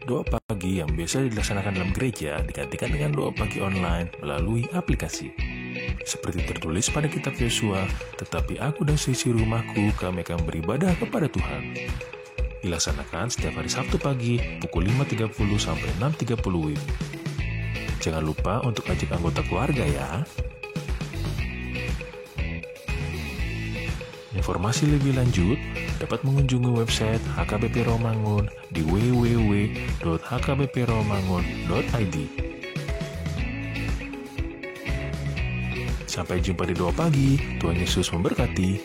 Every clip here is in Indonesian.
Doa pagi yang biasa dilaksanakan dalam gereja digantikan dengan doa pagi online melalui aplikasi. Seperti tertulis pada kitab Yosua, tetapi aku dan seisi rumahku kami akan beribadah kepada Tuhan. Dilaksanakan setiap hari Sabtu pagi pukul 5.30 sampai 6.30 WIB. Jangan lupa untuk ajak anggota keluarga ya. Informasi lebih lanjut dapat mengunjungi website HKBP Romangun di www.hkbpromangun.id. Sampai jumpa di doa pagi. Tuhan Yesus memberkati.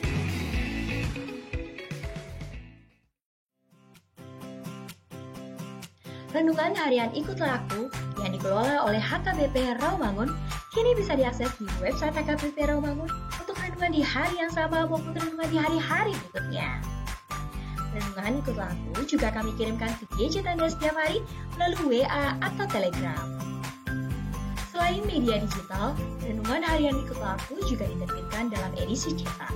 Renungan harian Ikutlah Aku yang dikelola oleh HKBP Romangun kini bisa diakses di website HKBP Romangun untuk renungan di hari yang sama maupun renungan di hari-hari berikutnya. Renungan Ikutlah Aku juga kami kirimkan ke gadget Anda setiap hari melalui WA atau Telegram. Selain media digital, renungan harian Ikutlah Aku juga diterbitkan dalam edisi cetak.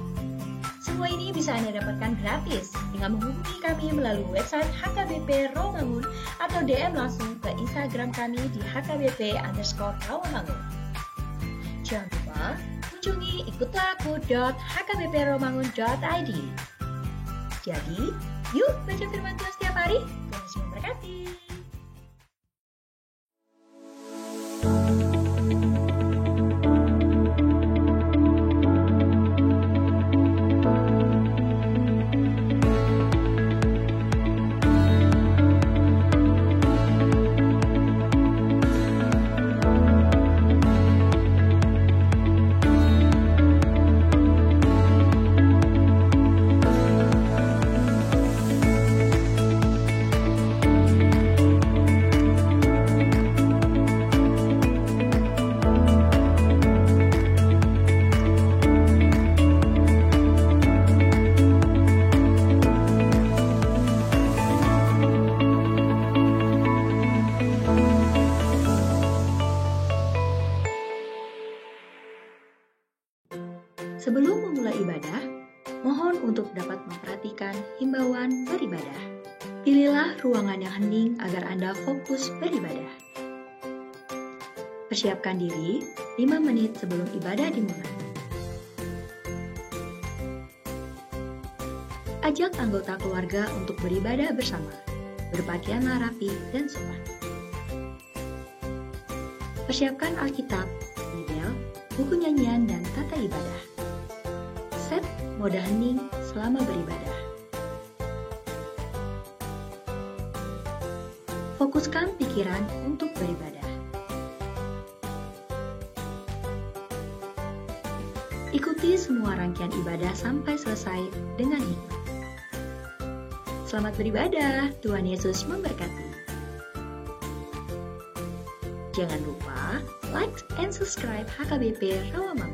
Semua ini bisa Anda dapatkan gratis dengan menghubungi kami melalui website HKBP Romangun atau DM langsung ke Instagram kami di HKBP_Romangun. Jangan lupa kunjungi ikutlahku.hkbpromangun.id. Jadi, yuk baca firman Tuhan setiap hari. Tuhan Yesus memberkati. Sebelum memulai ibadah, mohon untuk dapat memperhatikan himbauan beribadah. Pilihlah ruangan yang hening agar Anda fokus beribadah. Persiapkan diri 5 menit sebelum ibadah dimulai. Ajak anggota keluarga untuk beribadah bersama. Berpakaianlah rapi dan sopan. Persiapkan Alkitab, Bible, buku nyanyian, dan tata ibadah. Set mode hening selama beribadah. Fokuskan pikiran untuk beribadah. Ikuti semua rangkaian ibadah sampai selesai dengan hikmat. Selamat beribadah, Tuhan Yesus memberkati. Jangan lupa like and subscribe HKBP Rawamangun.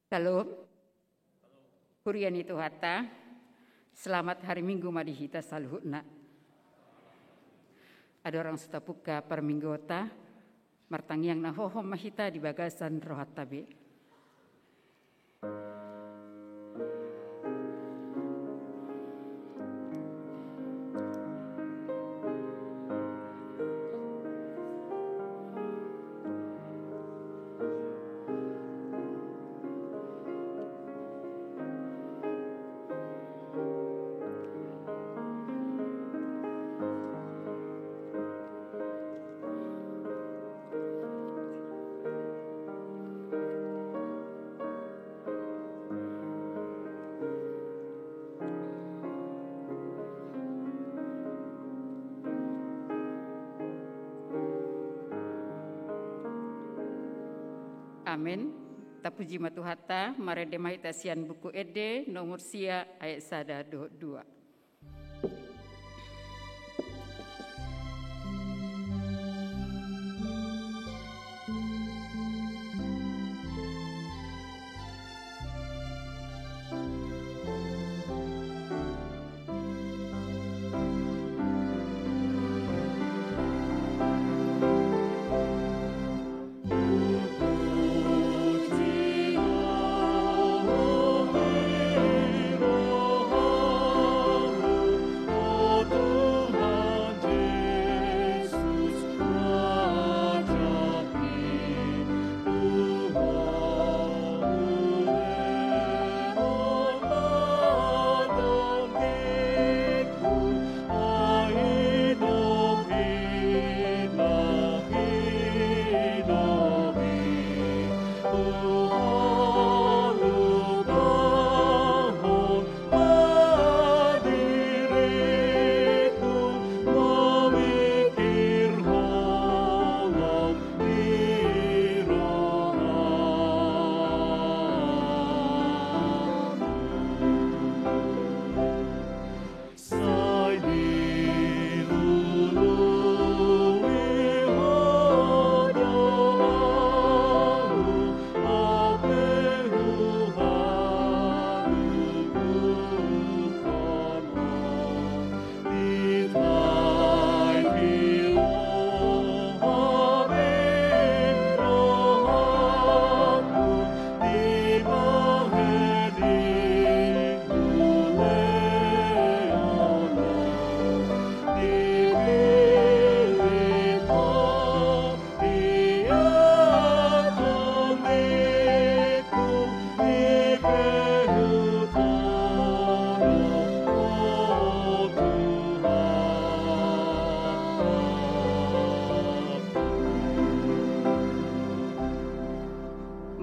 Shalom, Huriani Tuhata, selamat hari Minggu madihita saluhutna. Ada orang setapuka per minggota, martangiang na hohom mahita di bagasan rohatabe. Amin. Tapuji matuhata marede mahita sian buku ede nomor sia ayat sada 2.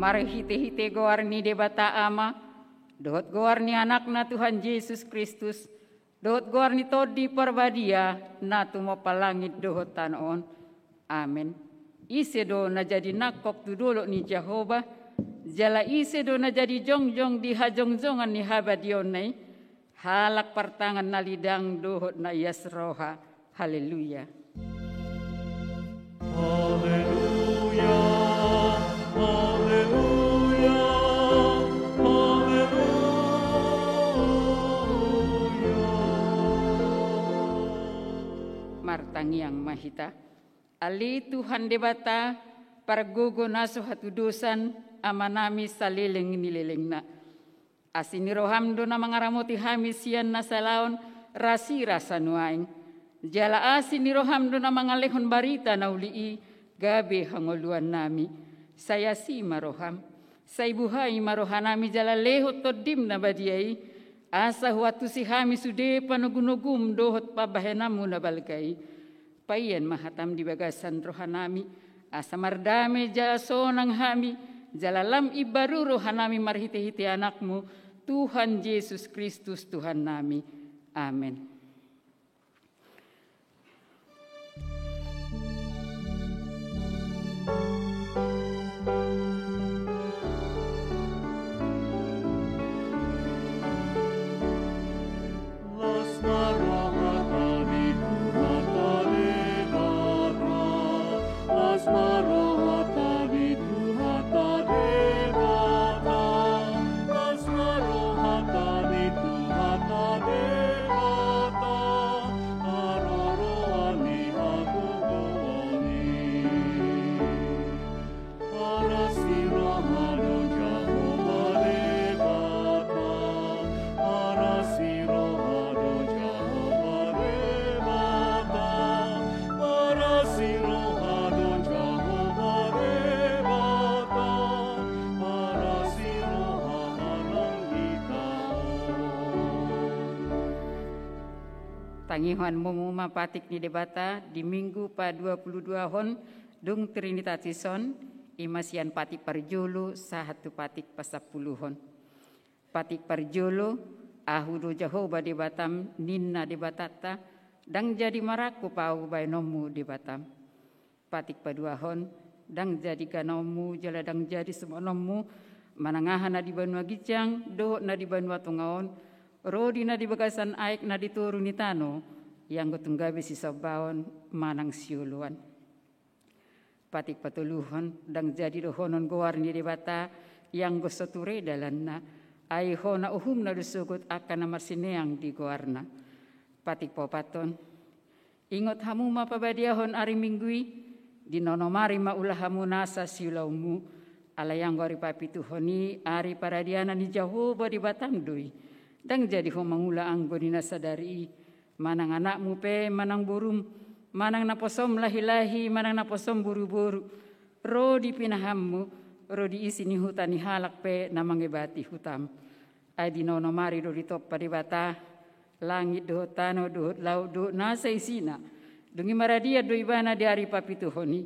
Mari hite-hite goarni debata ama, dohot goarni anakna Tuhan Yesus Kristus, dohot goarni todi parbadia, natu mo palangit dohot tanon. Amin. Ise do na jadi nakok tu dolo ni Jehovah, jala ise do na jadi jongjong di hajongjongan ni habadionai, halak partangan na lidang dohot na yasroha. Haleluya. Haleluya. Haleluya, haleluya. Martang yang mahita, ali Tuhan debata pargogo naso hatudusan amanami saliling nililingna. Asini rohamdo na mangaramoti hamisian na salaon rasi rasa nuaing. Jala asini rohamdo na mangalehon barita na ulii gabe hangoluan nami. Saya si maroham, saya buhai marohanami jala lehot todim na badiai, asa huatu si hami sude panugunugum dohot pabahenamu na balkai, paien mahatam di bagasan rohanami, asa mardame jala sonang hami, jala lam ibaru rohanami marhite-hite anakmu, Tuhan Yesus Kristus Tuhan nami. Amin. Tangihan momuma patik ni debata di minggu pa 22 hon dung Trinitatisan imasian patik parjolo sahatu patik pasapuluhon. Patik parjolo ahudo Jehovah debatam ninna debatata dang jadi maraku pau bainomu debatam. Patik paduahon dang jadi kanomu jala dang jadi semonomu manangahan na di Banua Gijang do na di Banua Tungaon rodi na di Bagasan Aik na di Turuni Tano yang gotunggabi si Sabaon manang siuluan patik patuluhon dang jadi dohonon goar ni debata yang gosoture dalanna ai hona uhum na dusugut akan namar sineang di goarna patik popaton ingot hamu mapabadiahon ari minggui di nonomari maulah hamu nasa siulaumu ala yang gori papituhoni ari paradiana ni Jahoba di Batangdui dang jadi ho mangula anggo ni nasadari manang anakmu pe manang burum manang naposom lahi-lahi manang naposom buru-buru ro di pinahammu ro di isi ni hutan ni halak pe namangebati hutam ai di nonomari do di top padibata langit do tano do laut do nasa isina dungi maradia do ibana di ari papituhoni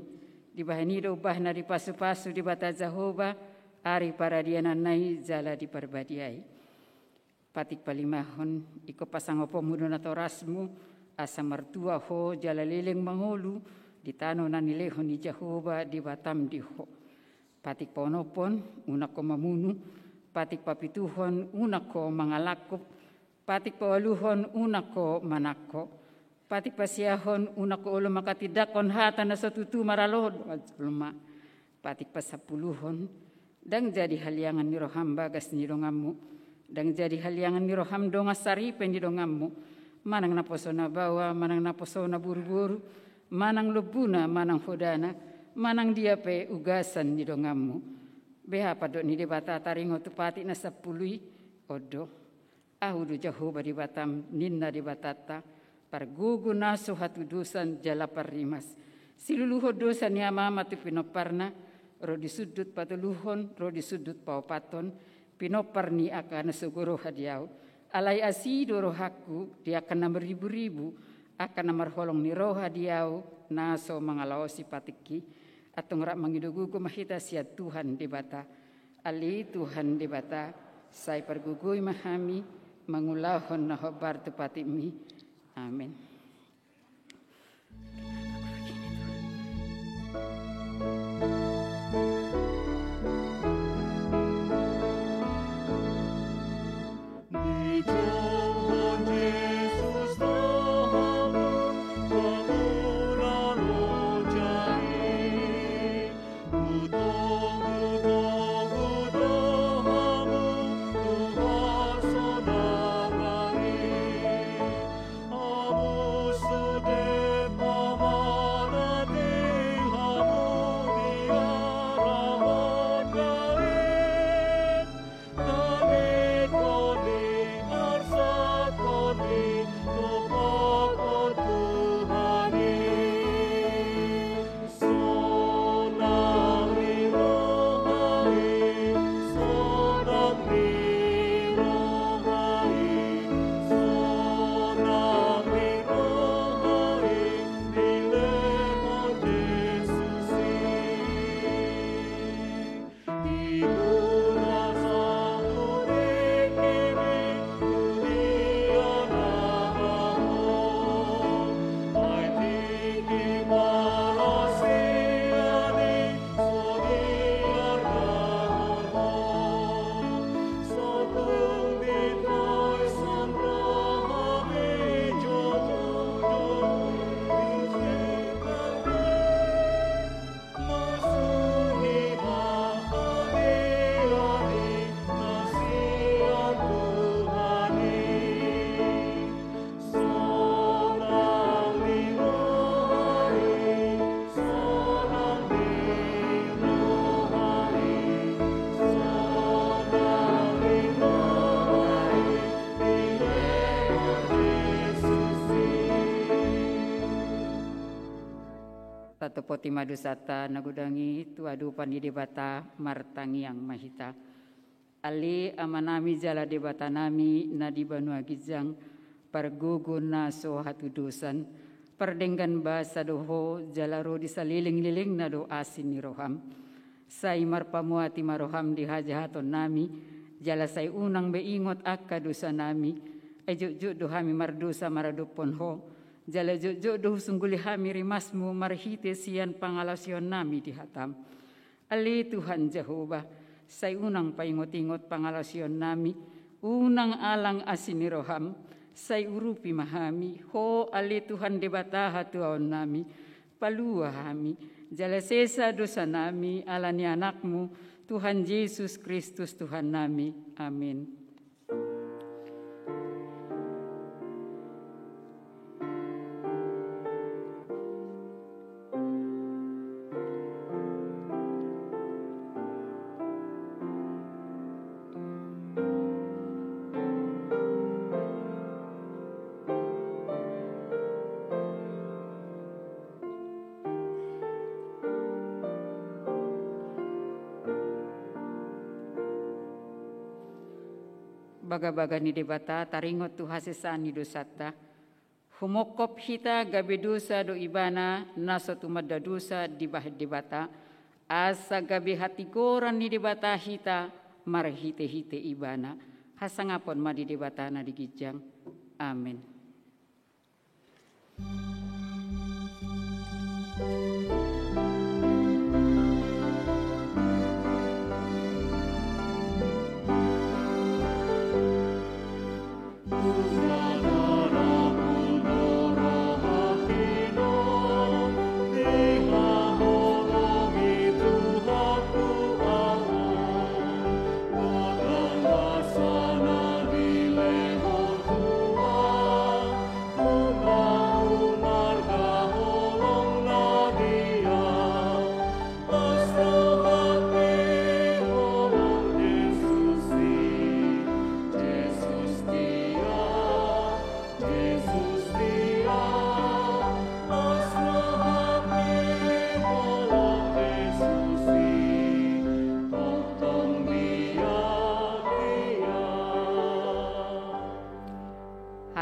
di bahani do bahna di pasu-pasu di bata Jahoba ari paradiana nai jala di perbadiai patik palimahon iko pasangopo mudona torasmu asa mertua ho jala leleng mangolu di tano nanilehon di Jahoba di Batam di ho patik ponopon unako mamunu patik papituhon unako mangalakop patik pawaluhon unako manako patik pasiahon unako ulo makatidakon hata na satutu maralod luma patik pasapuluhon dang jadi haliangan ni roham bagas ni dongamu dang jadi haliangan ni roham donga saripen ni dongamu manang naposona bawa manang naposona buru-buru manang lebuna manang hodana manang dia pe ugasan ni dongamu beha padok ni debata taringo tu patik na sapului odo ahudu Jahoba di Batam ninna di Batata pargugu nasu hatu dusan jala parimas siluluho dosan ni amama tu pinoparna ro di sudut patuluhon ro di sudut paupaton pinoparni akan sugoro hadiau alai asido rohaku dia akan nomor ribu-ribu akan nomor holong ni roh hadiau naso mangalaosi patiki atau ngerak mangidugugu mahita sia Tuhan di bata ali Tuhan di bata sai pergugui mahami mangulahon na hobar tepatimi amin. Tato poti madusata nagudangi tuadu pandi debata martangi yang mahita. Ali amanami jala debata nami na di Banua Gijang pargugu naso hatu dosan perdenggan bahasa doho jala ro di saliling-liling na do asin ni roham. Sai marpamuati maroham di hajahaton nami jala sai unang beingot akka dosa nami ejuk-juk dohami mardosa maradupon ho Jala jojo doh sungguli hami rimasmu marhite sian pangalasion nami di hatam. Ali Tuhan Jehovah, say unang paingot-ingot pangalasion nami, unang alang asiniroham, say urupi mahami, ho ali Tuhan debataha tuaon nami, palua hami, jala sesa dosa nami, alani anakmu, Tuhan Yesus Kristus Tuhan nami. Amin. Baga-baga ni debata taringot tu hasesani dosata. Humokop hita gabe dosa do ibana naso tumadda dosa di bahet debata. Asa gabe hati koran ni debata hita marhite-hite ibana. Hasangapon ma di debata na digijang. Amin.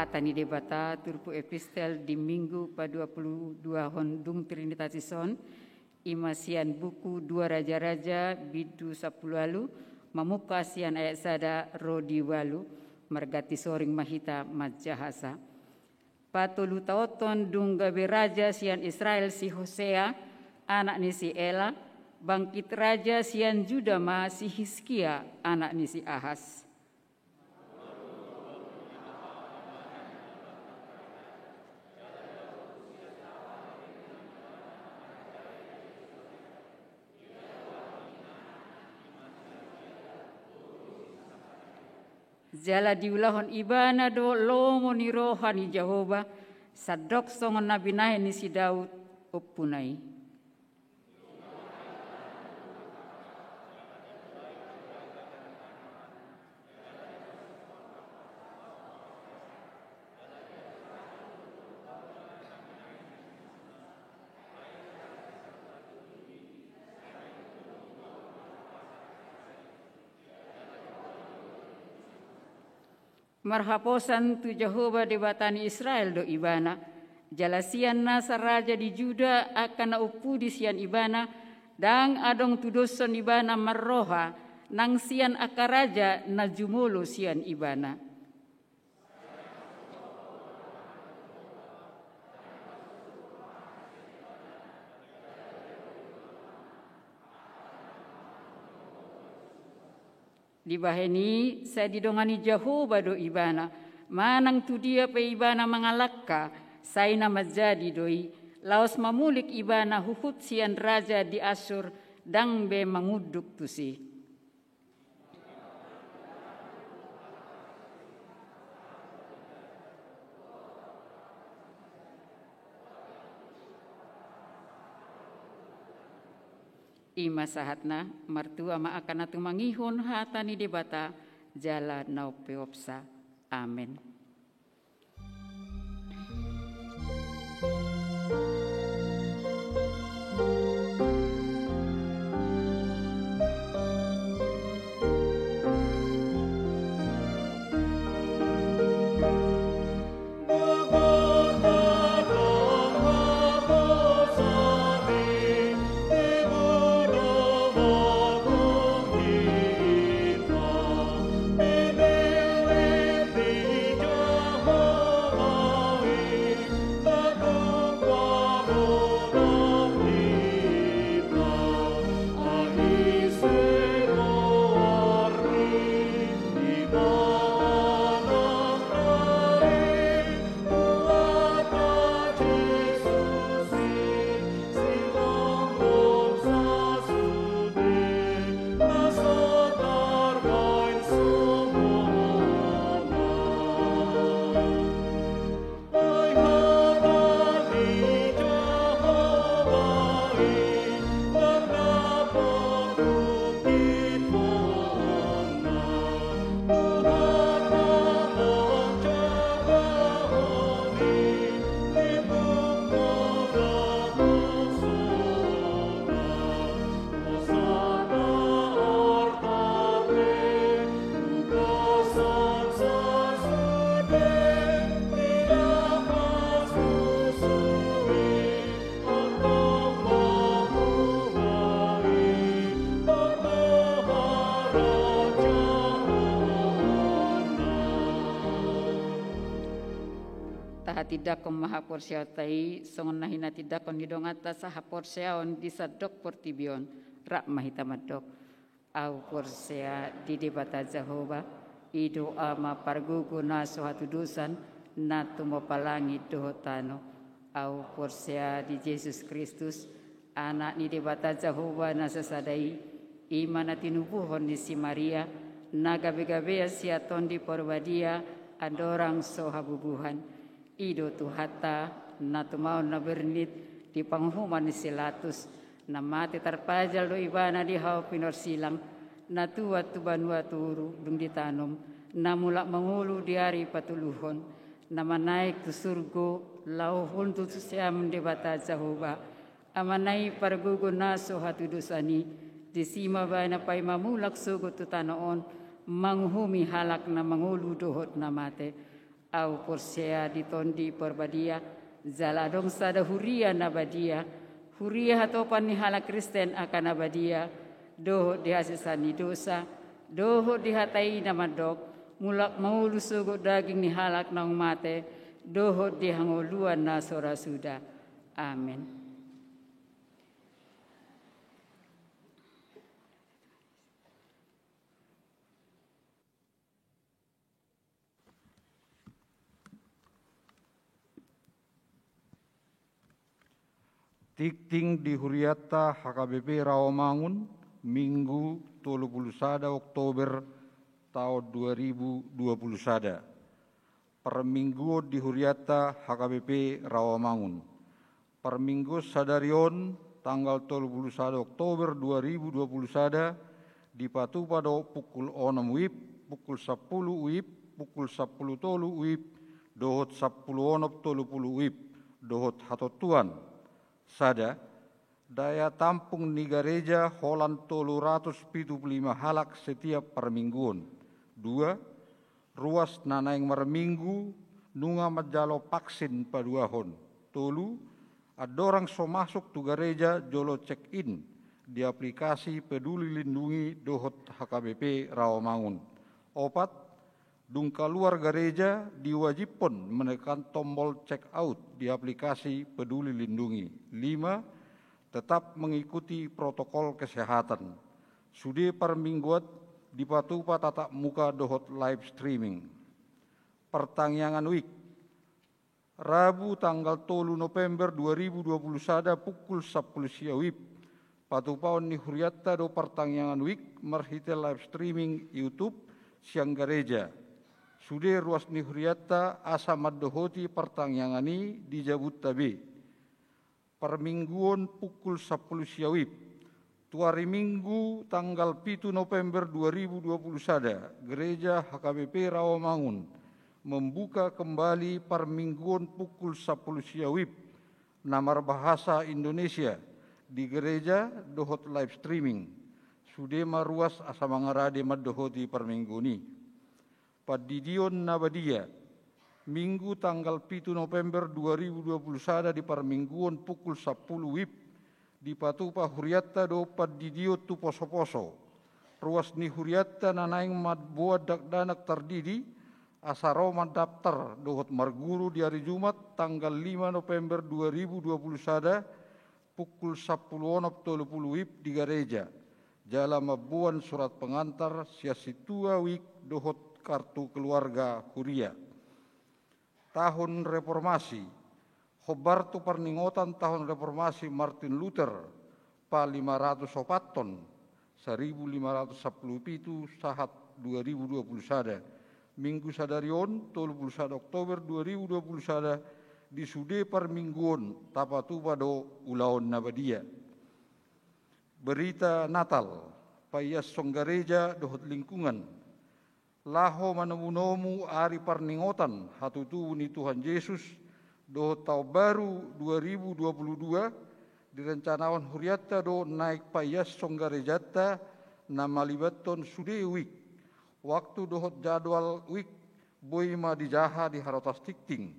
Tani debata turpu epistel di minggu pa-22 Hondung Trinitatis imasian buku Dua Raja-Raja bidu 10 walu mamuka sian ayat sada rodi walu margati soring mahita majahasa patulu taoton dung gabe raja sian Israel si Hosea anak ni si Ela bangkit raja sian Judama si Hizkia anak ni si Ahas. Jala diulahon ibana do lomo ni rohani Jehovah sadok songon nabi nahe ni si Daud opunai. Marhaposan tu Jehovah debatani Israel do ibana. Jalasian nasa raja di Juda akan naupu di sian ibana. Dang adong tu doson ibana marroha. Nang sian akaraja na jumulo sian ibana. Di baheni saya didongani Jehovah do ibana manang tu dia pe ibana mangalakka saya nama jadi doi laos mamulik ibana huhut sian raja di Asyur dang be manguduk tu si. Ima sahatna martua ma akan atu mangihon hatani debata jala nau peopsa. Amin. Yo taha tidakon maha porsiatai songon nahina tidakon didongata saha porsiaon di sadok portibion rak mahita madok au porsea di debata Jehovah ido ama pargugu naso hatu dusan natu mopalangi dohotano au porsea di Yesus Kristus anak ni debata Jehovah nasasadai imana tinubuhon di si Maria naga begabea siaton di porbadia adorang sohabubuhan ido tuhata natu mau na bernit di panghuman ni silatus na mati tarpajal do ibana di hau pinor silang na tua tu banua turu dung ditanom na mulak mangulu di hari patuluhon na manaik tu surgo lauhun tu siam di bata Jehovah amanai pargugo naso hatu dosani di sima bana pai mamulak sugo tu tanoon manghumi halak na mangulu dohot na mate au porsea di tondi porbadia zaladong sada huria na badia huria hatopan ni halak Kristen akan abadia dohot di hasisani dosa dohot di hatai na madok mulak maulu sugo daging ni halak na mate dohot di hangoluan na sora suda amin. Tikting di Huriata HKBP Rawamangun Minggu 31 Oktober tahun 2021. Perminggu di Huriata HKBP Rawamangun. Perminggu sadarion tanggal 31 Oktober 2021 di Patu pada pukul 6 WIB, pukul 10 WIB, pukul 10 tolu WIB, dohot 10 onop tolu puluh WIB, dohot hatotuan. Sada, daya tampung ni gereja Holland 375 halak setiap permingguan. 2. Ruas nanaing merminggu nunga majalo vaksin paduahon. 3. Adorang so masuk tu gereja jolo check in di aplikasi Peduli Lindungi dohot HKBP Rawamangun. 4. Dung keluar gereja diwajibkan menekan tombol check out di aplikasi Peduli Lindungi. 5. Tetap mengikuti protokol kesehatan. Sudah permingguan di Patupa tatap muka dohot live streaming. Pertangyangan week. Rabu tanggal 3 November 2021 pukul 10 siawib. Patupaon ni Huriata do pertangyangan week merhite live streaming YouTube siang gereja. Sudah ruas ni Huriata asa maddohoti pertangyangani di Jabut Tabe. Permingguan pukul 10 siawib. Tuari Minggu tanggal 7 November 2021 Gereja HKBP Rawamangun membuka kembali permingguan pukul 10 siawib namar bahasa Indonesia di gereja dohot live streaming. Sudah maruas asa mangarade maddohoti perminggu ni. Padidion Nabadia, Minggu tanggal 7 November 2021 di permingguan pukul 10 WIB di Patupa Huriata do Padidio tu poso-poso. Ruas ni Huriata nanaing madbuat dakdanak terdidi asaroma daftar dohot marguru di hari Jumat tanggal 5 November 2021 pukul 10.30 WIB di gereja. Jala mabuan surat pengantar siasitua wik dohot kartu keluarga Huria. Tahun Reformasi, khobar tu perningotan tahun Reformasi Martin Luther pa 500 sopaton 1517 sahat 2021. Minggu sadarion 31 Oktober 2021 di sude permingguan tapatu pado ulaon nabadia. Berita Natal payas songgareja dohot lingkungan. Laho manamunomu ari perningotan hatutu ni Tuhan Yesus do tau baru 2022 direncanawan Huriata do naik payas songgarejata na malibaton sude week. Waktu dohot jadwal week boima dijaha di Harotas Tikting.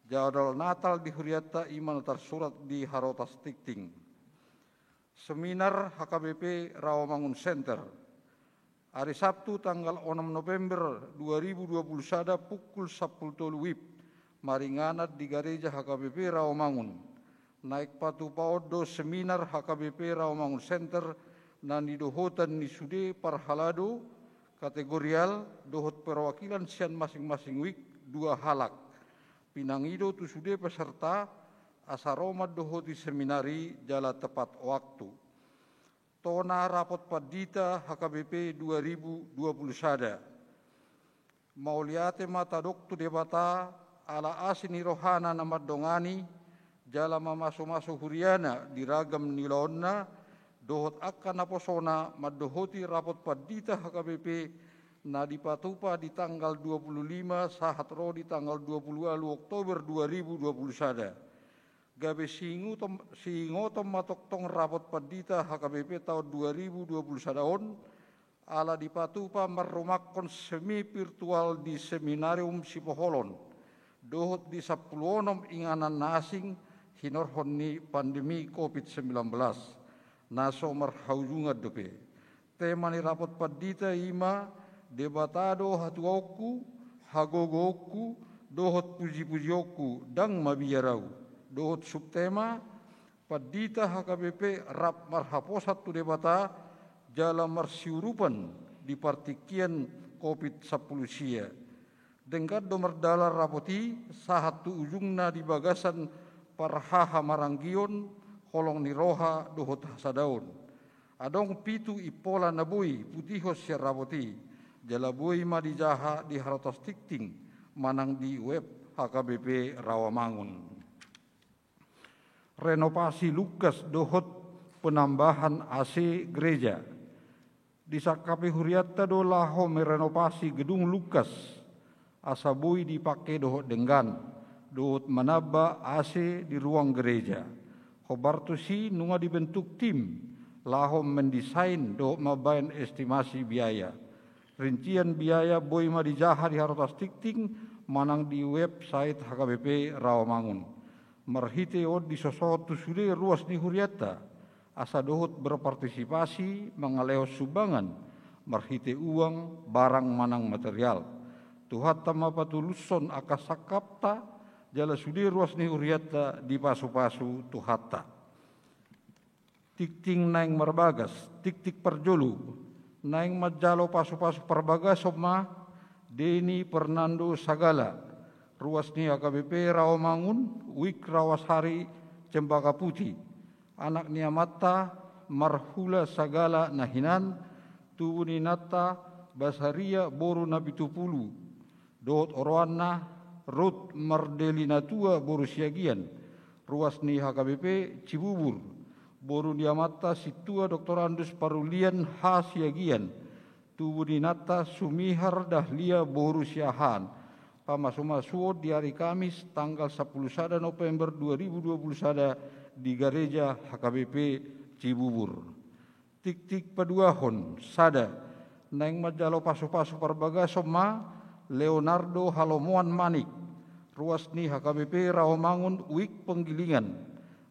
Jadwal Natal di Huriata iman tersurat di Harotas Tikting. Seminar HKBP Rawamangun Center. Hari Sabtu tanggal 6 November 2021 pukul 10 WIB maringanat di Gereja HKBP Rawamangun. Naik patu paodo seminar HKBP Rawamangun Center nani dohotan ni sude parhalado kategorial dohot perwakilan sian masing-masing wik 2 halak. Pinangido tu sude peserta asaroma dohoti seminari jala tepat waktu. Tona rapot padita HKBP 2020 sada. Mauliate mata doktu debata ala asini rohana nama dongani jala mamaso-maso huriana diragam nilaonna dohot akan naposona madohoti rapot padita HKBP na dipatupa di tanggal 25 sahat ro di tanggal 20 Oktober 2020 sada. Gabe singotom matoktong rapot padita HKBP tahun 2020 sadaon ala dipatupa marrumakon semi virtual di seminarium Sipoholon dohot di 10 inganan nasing hinorhon ni pandemi COVID-19 naso marhaujunga dope. Tema ni rapot padita ima debatado hatuoku hagogoku dohot puji-pujioku dang mabiyarau. Dohot subtema padita HKBP rap marhaposat tu debata jala marsiurupan di partikian COVID-10 sia. Dengkat domar dalar rapoti sahat tu ujungna di bagasan parhaha maranggion kolong niroha dohot hasadaun. Adong pitu ipola nabui putihos sia rapoti jala bui madijaha di haratos tikting manang di web HKBP Rawamangun. Renovasi Lukas dohot penambahan AC gereja. Di SKP Huriata do laho merenovasi gedung Lukas asabui dipakai dohot denggan dohot menambah AC di ruang gereja. Hobartusi nunga dibentuk tim laho mendesain dohot mabayan estimasi biaya. Rincian biaya boy madijaha di harotas tikting manang di website HKBP Rawamangun. Marhite od disosotu sude ruas ni Huriata asa dohot berpartisipasi mengaleo sumbangan marhite uang barang manang material tuhatta mapatuluson akasakapta jala sude ruas ni Huriata di pasu-pasu tuhatta tikting naing marbagas tik-tik perjolu naing majalo pasu-pasu perbagas soma Deni Fernando Sagala ruas ni HKBP Rawamangun, wik rawas hari Cempaka Putih. Anak ni Amata Marhula Sagala Nahinan, tubuh ni Nata Basaria Boru Nabitupulu. Dohot Orwana Rut Mardelina Tua Boru Siagian. Ruas ni HKBP Cibubur. Boru ni Amata Situa Dr. Andus Parulian H. Siagian. Tubuh ni Nata Sumihar Dahlia Boru Siahan. Pamasumasuo di hari Kamis tanggal 10 November 2020 sada di Gereja HKBP Cibubur. Tik-tik paduahon sada naing majalo pasu-pasu parbaga soma Leonardo Halomoan Manik ruas ni HKBP Rawamangun wik penggilingan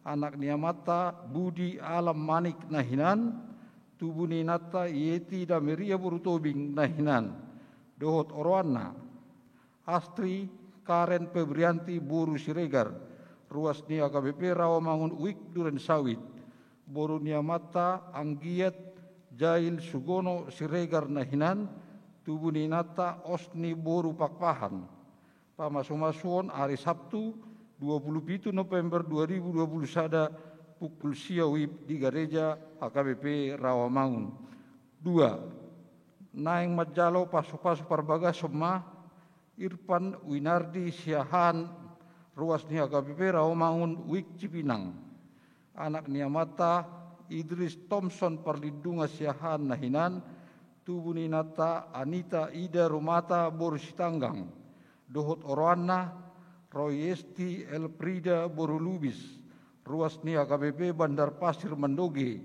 anak ni Amata Budi Alam Manik Nahinan tubuh ni Nata Yeti Dameria Burutobing Nahinan dohot Orwana Astri Karen Febrianti Boru Siregar ruas ni HKBP Rawamangun wik Duren Sawit Boru ni Amata Anggiat Jail Sugono Siregar Nahinan tubuh ni Nata Osni Boru Pakpahan pamasumasuon hari Sabtu 27 November 2020 sada pukul siawib di Gereja HKBP Rawamangun. 2. Naing majalo pasu-pasu parbaga soma Irfan Winardi Siahan ruas ni HKBP Rawamangun wik Cipinang. Anak ni Amata Idris Thompson Perlindungan Siahan Nahinan tubuh ni Nata Anita Ida Rumata Boru Sitanggang. Dohot Orwana Royesti Elprida Boru Lubis ruas ni HKBP Bandar Pasir Mandoge.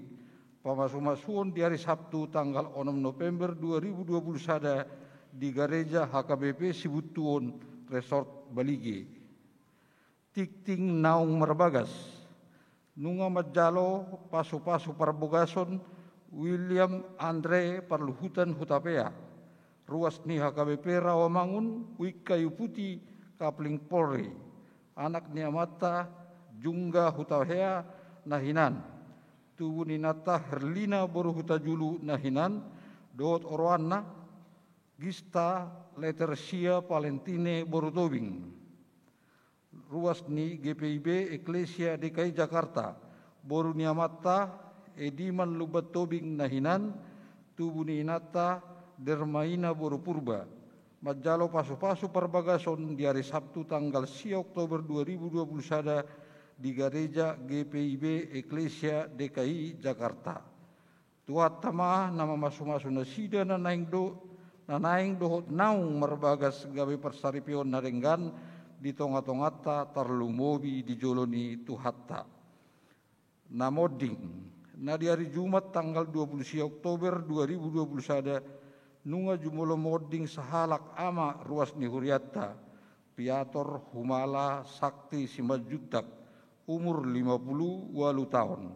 Pamasumasuon di hari Sabtu tanggal 6 November 2020 sada di Gereja HKBP Sibutuon Resort Balige. Tikting naung marbagas. Nunga majalo pasu-pasu parbogason William Andre Parluhutan Hutapea. Ruas ni HKBP Rawamangun wik kayu putih Kapling Polri, anak niamata Jungga Hutahea nahinan, tubuh ninata Herlina boru hutajulu nahinan, doot orwana, Gista Letersia Palentine boru tobing. Ruas ni GPIB Eklesia DKI Jakarta, boru niamata Ediman lubat tobing nahinan, tubuh ninata Dermaina boru purba. Majalo pasu-pasu perbagason di hari Sabtu tanggal 10 Oktober 2021 di gereja GPIB Eklesia DKI Jakarta. Tuat tama nama masu-masu nasida nanaing dohot naung merbagas gawe persaripion narenggan di tonga-tongata tarlumobi di joloni tuhatta. Namoding, na di hari Jumat tanggal 20 Oktober 2021 nunga jumulo moding sahalak ama ruas ni Huriatta, Piator Humala Sakti Simajutak, umur 58 tahun.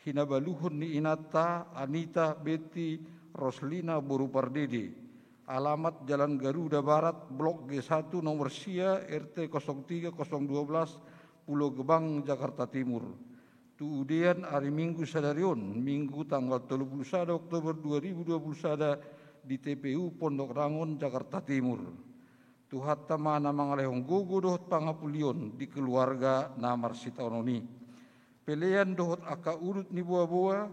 Hinabaluhun ni Inata Anita Betty Roslina Borupardede. Alamat Jalan Garuda Barat, Blok G1 nomor Sia, RT 03 012, Pulau Gebang, Jakarta Timur. Tuudian hari Minggu sadarion, Minggu tanggal 31 Oktober 2021 di TPU Pondok Rangon, Jakarta Timur. Tuhat tamana mangalehong gogo dohot pangapulion di keluarga namar sitaononi. Pelean dohot aka urut ni buah-buah,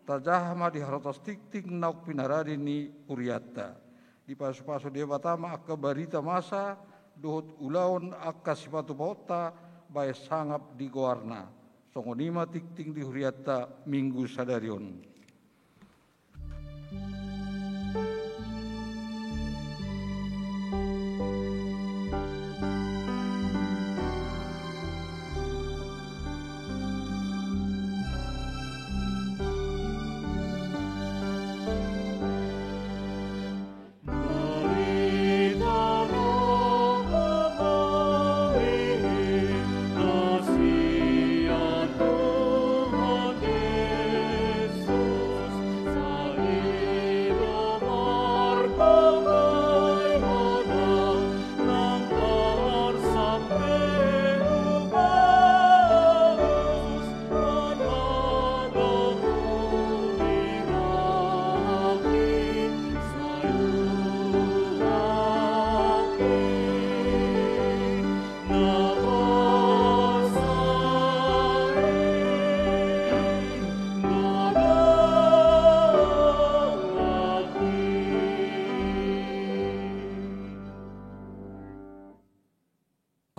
tajahma di harotas tik-tik nauk pinaradi ni Uriatta. Di pasu-pasu dia batama aka barita masa, dohot ulaon aka sipatu paota, bae sangap di goarna. Songonima tik-tik di Uriatta Minggu sadarion.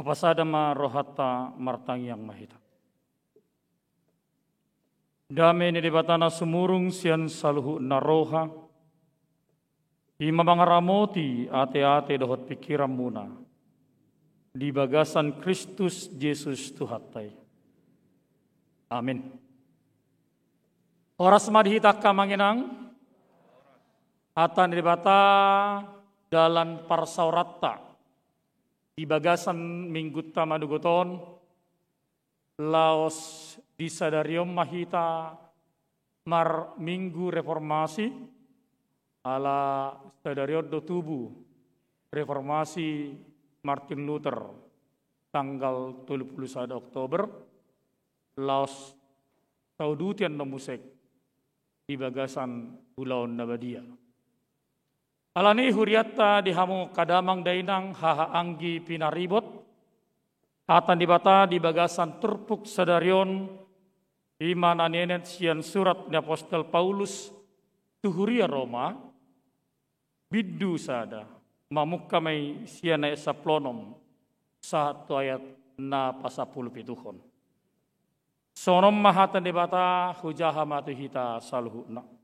Kapasadama rohata martang yang mahita. Dame ni debatana sumurung sian saluhu naroha. Ima mangaramoti ate-ate dohot pikiran muna. Di bagasan Kristus Yesus Tuhatai. Amin. Oras madhita kamanginang. Atan debata dalan parsaurata. Di bagasan minggu tamadugoton, laos di sadariom mahita mar minggu reformasi, ala sadariom do tubuh reformasi Martin Luther tanggal 31 Oktober, laos taudutian nomusek di bagasan Pulau Nabadia. Alani Huriatta dihamu kadamang dainang haha anggi pinaribot, atan dibata di bagasan turpuk sadarion, iman anenet sian surat ni Apostel Paulus, tuhuria Roma, biddu sada, mamukkamay sian na esaplonom, satu ayat na pasapul pituhon. Sonom mahatan dibata hujaha matuhita saluhuna.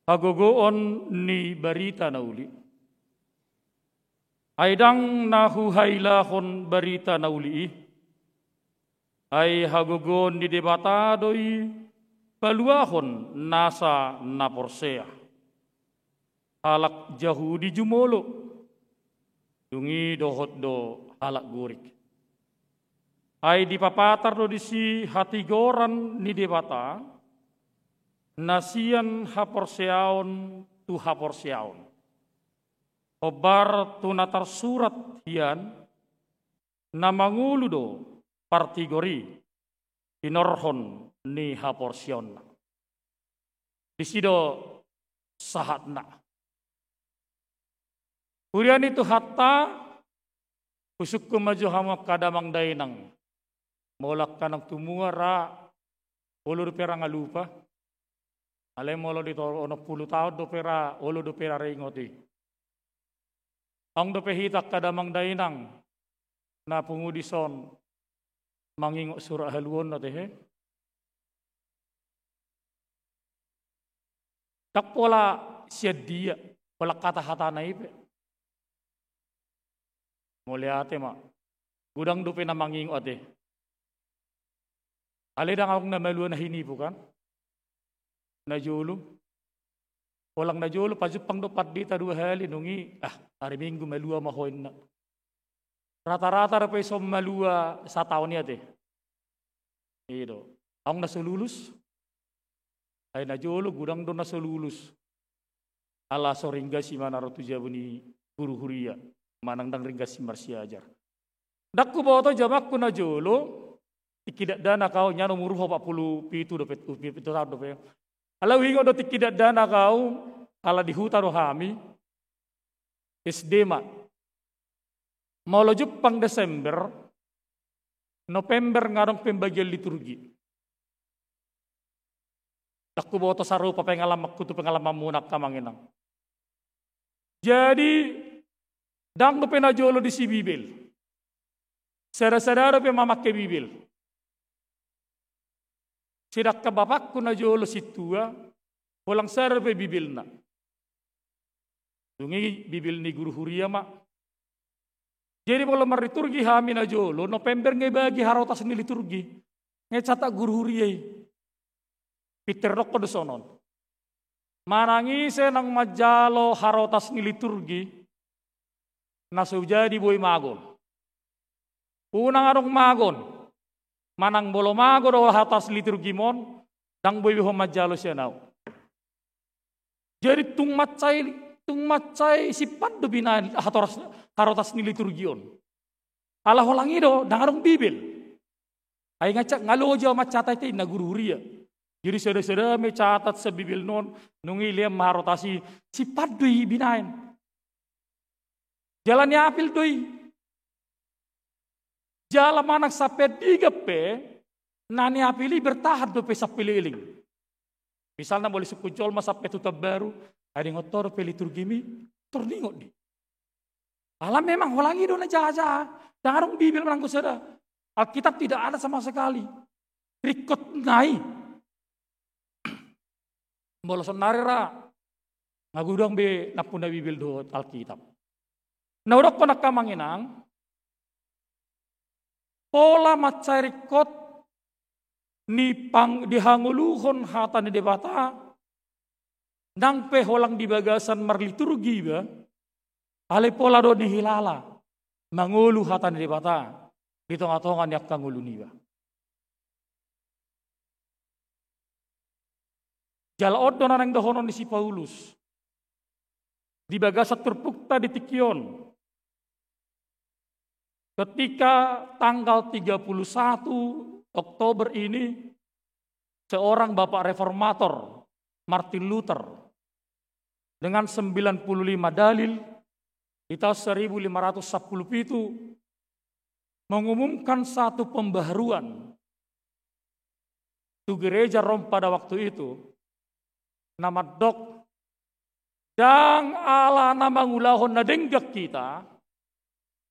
Hagogoon ni barita na uli. Aydang nahuhailahon barita na uli. Ay hagogoon ni debatadoy paluahon nasa naporsea. Halak jahu di jumolo. Dungi dohot do halak gurik. Ay dipapatar do di si hatigoran ni debata. Nasian haporseaon tu haporseaon. obar tunatar surat hian namangulu do partigori inorhon ni haporsion. Disido sahatna. Kurian itu hatta kusuk maju hama kadamang dainang. Molak kanang tumuara ulur pera ngalupa. Ale molo dito ono 10 tahun do pera ulu do pera ringoti. Ang do pehitak kadamang dainang na pungudison mangingo surah haluon na tehe. Tak pola siya dia, pola kata-kata na ipe. Mulai ate ma, gudang dupe na mangingo ate. Alidang akong namaluan na hinipo kan? Najulu. Walang najulu, pajupang dopat dita 2 hali nungi, hari Minggu malua mahoin na. Rata-rata na pa isom malua sa taon niya ate. Ito. Akong nasululus. Ay najolo gudang do nasululus. Ala so ringgas si manarotu jabuni guru huria. Manang dang ringgas si marsiajar. Dakku boto jamak ku najolo. Tikidak dana kau nyano muruho 47 dopet tahun dopet. Ala wingo do tikidak dana kau ala di hutan rohami. SD ma. Molo Jepang Desember. November ngarong pembagian liturgi. Aku boto sarupa pengalaman kutu pengalaman munak kamanginang. Jadi dang do penajolo di si Bibil. Saudara-saudara pe mamakke Bibil. Sidak ka bapakku najolo situa, pulang sadar pe Bibil na. Dungi Bibil ni guru huria mak. Jadi kalau mariturgi hami najolo, November ngai bagi harotas ni liturgi. Ngai catak guru huria. Peter rokko desonon. Manangise nang majalo harotas ni liturgi. Nasu jadi boy magon. Unang arong magon. Manang bolo magon o harotas liturgi mon. Dang boy biho majalo siya nao. Jadi tung macay sipat do binain harotas ni liturgi on. Ala holangi do dang arong Bibil. Ay ngacak ngaloja macatay tay na guru huria. Jadi saudara-saudara mencatat sebibil non nungi liam maharotasi si padui binain. Jalannya apil doi. Jalan manak sampai 3 pe nani apili bertahan do pe sapililing. Misalnya boleh sekuncol mas sampai tutup baru ada ngotor pe liturgi mi tordingot di. Alam memang holangi do na jaja. Darong Bibil menangku saudara. Alkitab tidak ada sama sekali. Rikot ngai. Boloson narira ngagudang be napuna Bibil do Alkitab. Naudok ko nakamanginang pola macarikot ni pang dihanguluhon hata ni debata nang pe holang di bagasan marliturgi ba ale pola do ni hilala mangulu hata ni debata ditonga-tongan yak kanguluni ba. Jalaod na nang dahonon ni si Paulus. Di bagasat terpukta di Tikion. Ketika tanggal 31 Oktober ini, seorang bapak reformator, Martin Luther, dengan 95 dalil, di tahun 1517, mengumumkan satu pembaharuan. Di gereja Rom pada waktu itu, nama dok dang ala nama ngulahon na denggak kita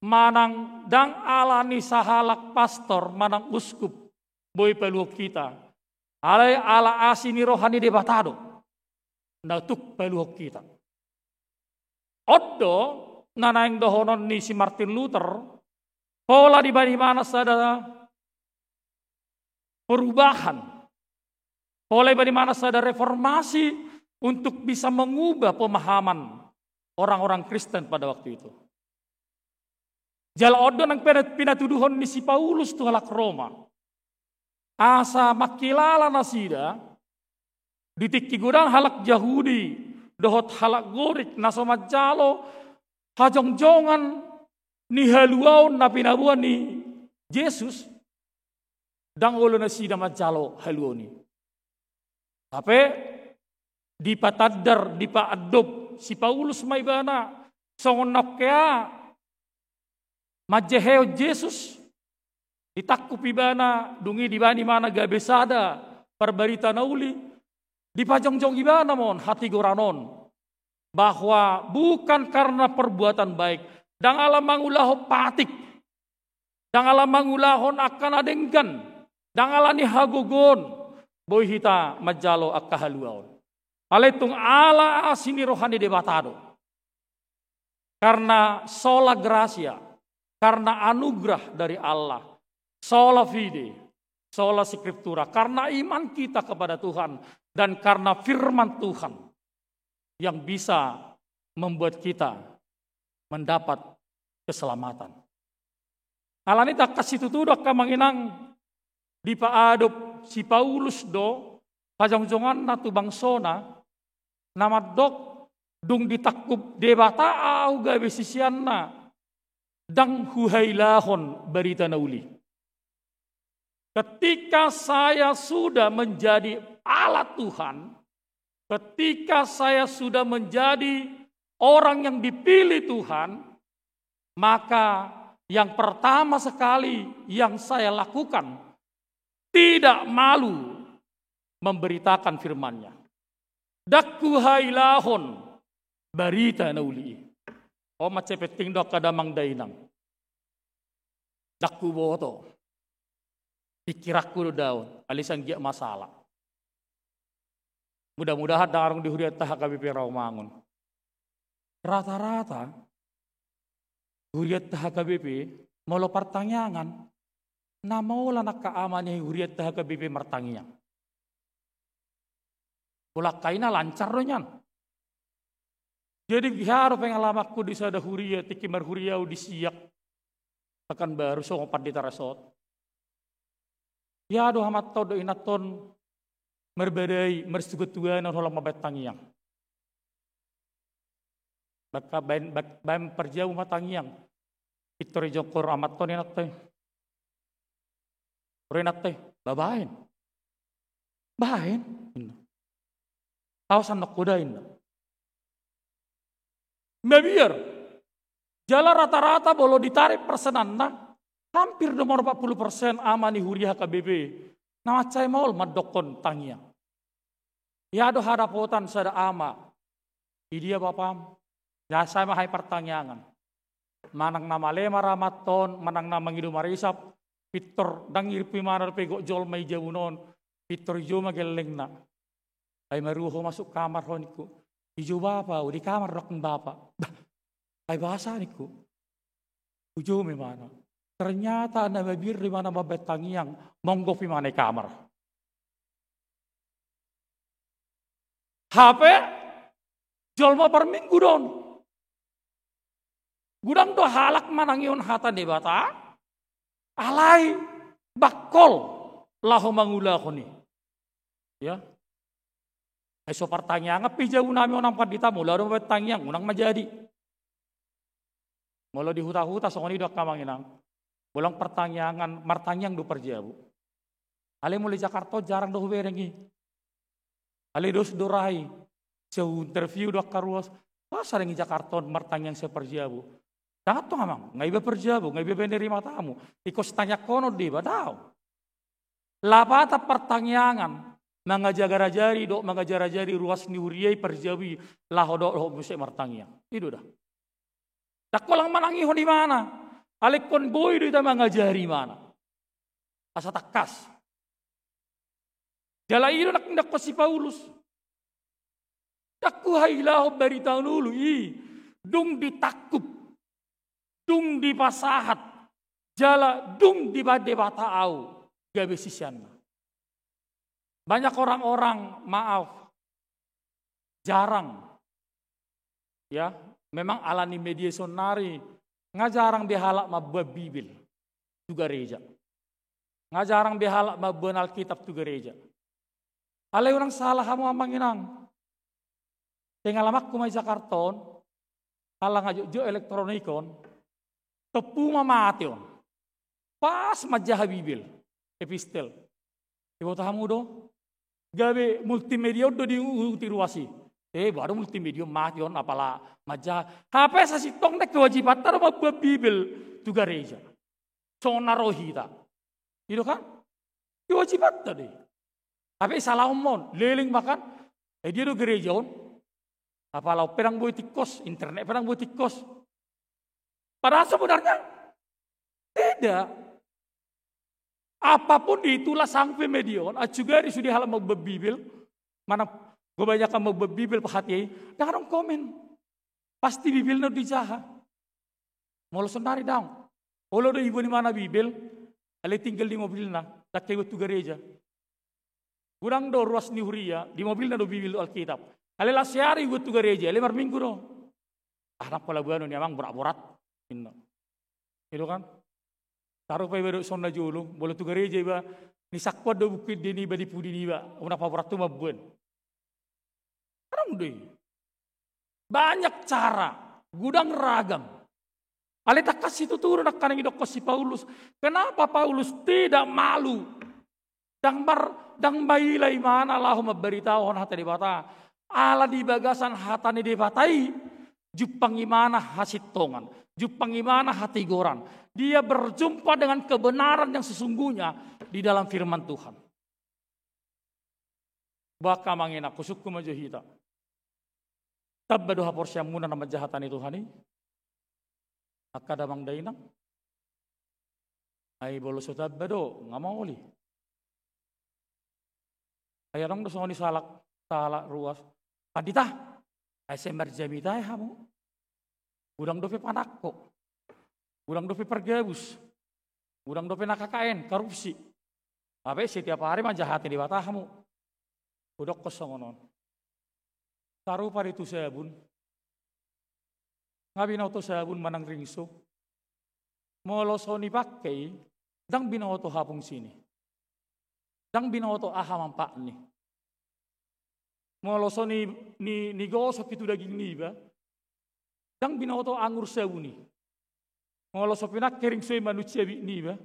manang dang ala ni sahalak pastor manang uskup boy peluok kita alay ala asini rohani debatado natuk peluok kita oddo nanaing dohonon ni si Martin Luther pola di mana sada perubahan. Oleh bagaimana ada reformasi untuk bisa mengubah pemahaman orang-orang Kristen pada waktu itu. Jala odo nang pinatuduhon ni si Paulus tu halak Roma. Asa makilala nasida ditikki gudang halak Yahudi dohot halak gorik nasomajalo hajong-jongan ni haluaon na pinabuan ni Jesus, dang ulo na sida majalo haluaon ni. Tapi di patadar, di paadob, si Paulus may bana, songonap kaya, majeheo Jesus, ditakupi bana, dungi di bani mana gabesada, perbarita nauli, di pajongjong ibana mon, hati goranon, bahwa bukan karena perbuatan baik, dang alam mangulaho patik, dang alam mangulahon akan adenggan, dang alani hagogon, boy hita majalo akahaluaon. Aletung ala asini rohani debatado. Karena sola gracia, karena anugerah dari Allah, sola fide, sola scriptura, karena iman kita kepada Tuhan, dan karena firman Tuhan yang bisa membuat kita mendapat keselamatan. Alani tak kasih tutudak kamanginang di paadop si Paulus do, pajongjongan na tu bangsona, nama dok dung ditakub debata au gabesisian na dang huhailahon berita nauli. Ketika saya sudah menjadi alat Tuhan, ketika saya sudah menjadi orang yang dipilih Tuhan, maka yang pertama sekali yang saya lakukan, tidak malu memberitakan firman-Nya. Dakku hailahon berita nauli. O macepeting dok kadamang dainang. Dakku boto. Pikirakku daun, alisan gia masalah. Mudah-mudahan darong dihuriat HKBP Rawamangun. Rata-rata huriat HKBP mau pertanyaan, namaulah nak keamannya huriat HKBP mertangiang. Pulak kaina lancar donyan. Jadi biar pengalamanku di sada huriat, tikimar huriau disiak, akan baru sopan di tarasot. Ya doh amat tau do inaton merbedai mersugutuan orang mabet tangiang. Baka bain perjauh matangiang. Itori jokor amat ton inat teh. Renat teh babain. Bain. Tawasan nak kudain. Mebiar. Jala rata-rata bolo ditarik persenan nak. Hampir nomor 40% amani huriah KBB. Nama cai maul madokon tangiang. Ya do hadapotan sada ama. Idia bapam. Ya saya mahai pertanyaan. Manang nama lema ramaton, manang nama ngidu marisap. Pitor dangir pimanar pegok jol may jawunon. Pitor jo mageleng na. Ay maruho masuk kamar ho niku. Ijo bapa, di kamar rok ng bapa. Ay bahasa niku. Ujo may mana. Ternyata na mabir di mana mabetangiang monggo pimana kamar. HP jolma per minggu don. Gudang do halak manangion hata debata. Alai bakol laho mangulahoni. Ya. Ay so pertanyaan pijau nami onang padita mula do mabetangiang unang majadi. Mula di huta-huta songoni do kamanginang. Bolang pertanyaan, martanyang do perjau. Ale mulai Jakarta jarang do berengi. Ale dos dorai. So interview do karuas. Pasar yang Jakarta martanyang se perjau. Sangat to ngamang, ngai be perjau, ngai be penerima tamu. Ikos tanya kono di badao. Lapata pertanyaan, mangajari do mangajari ruas ni huriai perjawi laho do lo musik martanyang. Itu dah. Tak kolang manangi ho di mana? Alekon boy itu mengajari mana? Asa takas. Jala itu nak si Paulus. Takku hailah berita nulu dung ditakup, dung dipasahat, jala dung dibade bataau, gabe sisian. Banyak orang-orang maaf, jarang, ya, memang alani media sonari. Ngajarang behalak mabba Bibil juga gereja. Ngajarang behalak mabba Alkitab juga gereja. Alay orang salah kamu amanginang. Tengalamak kumay Jakarta, alang ajo jo elektronikon, tepu mamation. Pas majah Bibil, epistel. Ibu tahamu do, gawe multimedia do diutiruasi. Baru multimedia mation apalah majah. HP sasitong nek kewajiban taruh buat Bibil tu gereja. Sonarohita. Itu kan? Kewajiban tadi. Tapi salah omon, leling makan. Dia do gereja on. Apalah perang buat tikos, internet perang buat tikos. Padahal sebenarnya tidak. Apapun itulah sampai medion, juga sudah hal mau berbibil, mana gue banyak mau berbibil perhatian, jangan komen, pasti bibilnya dijaha, mau sendiri dong, kalau ada ibu di mana bibil, ale tinggal di mobilnya, tak kayak waktu gereja, kurang do ruas nihuria, di mobilnya do bibil Alkitab, ale lah sehari waktu gereja, ale minggu do, anak pola buanu ni amang berat-berat, itu kan? Taruh pa iba sonna julu, boleh tu gereja iba, ni sakwa do bukit di iba di pudi iba, una paboratu mabuan. Karang deh. Banyak cara, gudang ragam. Ale tak kasih turun nak kanang idok si Paulus. Kenapa Paulus tidak malu? Dang bailai mana Allah memberitahu hata di bata. Ala di bagasan hata ni di batai. Jupang imana hasitongan. Jupang imana hati goran. Dia berjumpa dengan kebenaran yang sesungguhnya di dalam firman Tuhan. Baka mangina kusukku majuhita. Tabbado hapor syamuna nama jahatan itu hani. Akada mang dainang. Ai bolo so tabbado ngamoli. Ayarong do soni salak ruas. Padita. Ai sembar jamita hamu. Udang dope panakko. Udang dope pergabus. Udang dope nakakain, korupsi. Apa setiap hari manjahati di batahamu. Udok kosong non. Taruh pada itu sabun. Ngabi nauto sabun manang ringso. Molosoni pakai. Dang binoto hapung sini. Dang binoto aha mampak ni. Molosoni ni gosok itu daging niba. Dang binoto anggur sabuni. Ngolo sopinak kering soy manusia ni ba.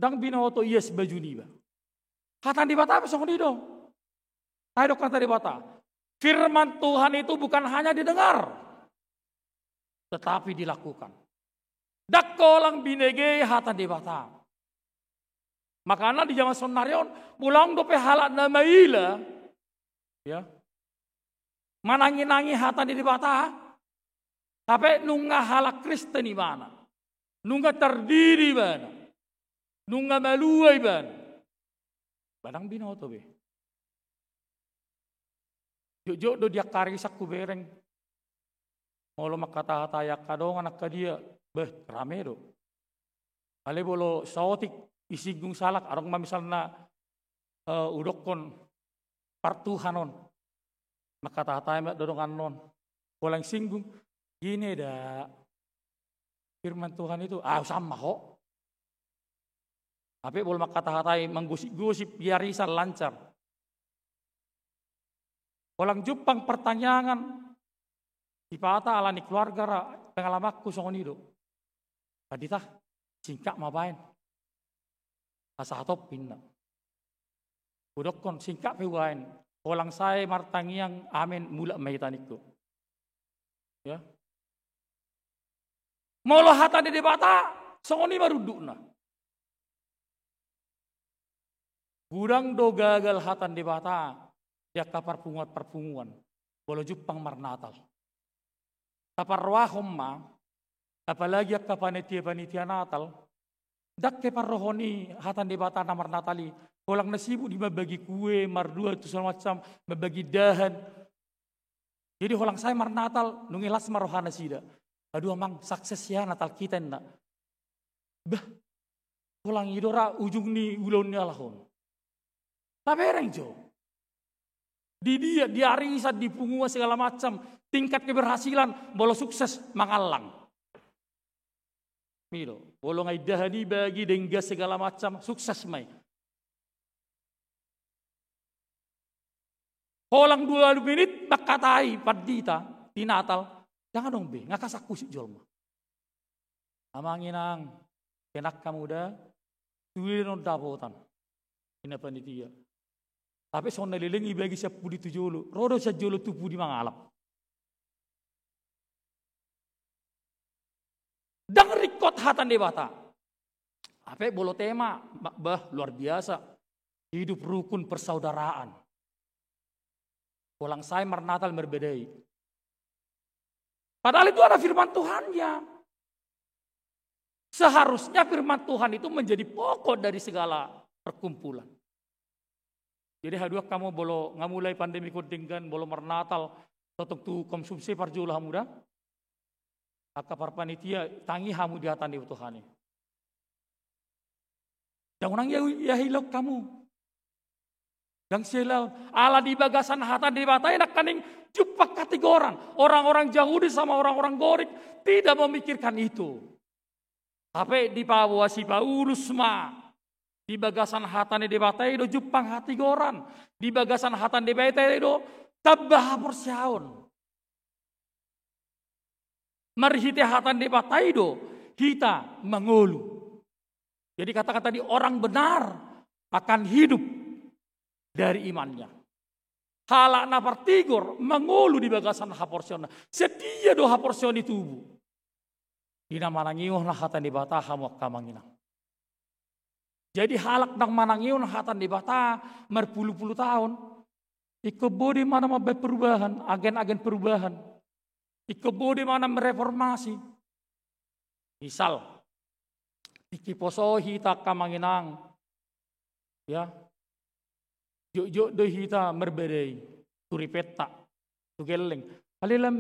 Dang binoto yes baju ni ba. Hatan di bata apa song dido. Tayo kata di bata. Firman Tuhan itu bukan hanya didengar, tetapi dilakukan. Dakolang binege hatan di bata. Makanya di zaman sonarion pulang dope halat nama ila. Ya. Manangi-nangi hatan di bata. Tapi nunga halak Kristen di mana? Nunga terdiri mana? Nunga maluai mana? Badang binoto be. Jok do dia karisak ku bereng. Molo makata ya kadong anak kadia. Rame do. Ale bolo saotik isiggung salak. Arong misalna udokon partuhanon. Makata dodongan non. Walang singgung. Gini dah. Firman Tuhan itu, sama kok. Tapi boleh kata-katai menggosip-gosip biarisan lancar. Walang jupang pertanyaan. Ipata alani keluarga pengalamakku songonido. Kaditah singkak mabain. Asa atop pinna. Udokon singkak pewain. Walang saya martangiang amin mula maitaniku. Ya. Molo hata di debata, songoni maruduk na. Gudang do gagal hatan debata, dia kapar perpunguan, bolo jupang marnatal. Kapar wahom ma, apalagi panitia natal, dak ke parrohoni hatan debata na marnatali, kolang nasibu di membagi kue, mardua itu segala macam, membagi dahan. Jadi holang saya marnatal, nungilas marohana sida. Aduh amang sukses ya Natal kita nak. Bah, pulang idora ujung ni ulon ni alahon. Tapi orang jo. Di arisan, di punguan segala macam. Tingkat keberhasilan, bolo sukses mangalang. Milo, bolo ngai dahani bagi denggas segala macam, sukses mai. Holang 2 menit, makatai padita di Natal. Jangan dong be, ngakasak kusik jolma. Amanginang, kenak kamu dah, tuwirin dapotan. Ina panitia. Tapi son nalilingi bagi siya pudi tu jolo. Rodo siya jolo tu pudi mangalap. Dang rikot hatan debata. Apa bolo tema, luar biasa. Hidup rukun persaudaraan. Ulang saya mernatal berbedai. Padahal itu ada firman Tuhannya. Seharusnya firman Tuhan itu menjadi pokok dari segala perkumpulan. Jadi hadua kamu bolo ngamulai pandemi kudingkan bolo mernatal totok tu konsumsi parjula muda. Akapar panitia tangi hamu di hatan di Tuhan. Jangan nang ya hilok kamu. Yang silau ala di bagasan hatan di batai nak kaning cupak kategoran. Orang-orang Yahudi sama orang-orang Gorik tidak memikirkan itu. Tapi di Papua si Paulus mah di bagasan hatan di batai do jupang hati goran. Di bagasan hatan di batai do tabah persyaun. Marhite hatan di batai do kita mengulu. Jadi kata-kata di orang benar akan hidup dari imannya. Halak nafar tigor mengulu di bagasan haporsion. Sedia do haporsion di tubuh. Dina manangiuh na hatan di bata hamu kamanginang. Jadi halak nang manangiuh na hatan di bata merpuluh-puluh tahun. Ikebo di mana mabe perubahan, agen-agen perubahan. Ikebo di mana mereformasi. Misal, ikiposo hita kamanginang. Ya. Juk do hita merbedai. Turipeta. Tugeleng. Alam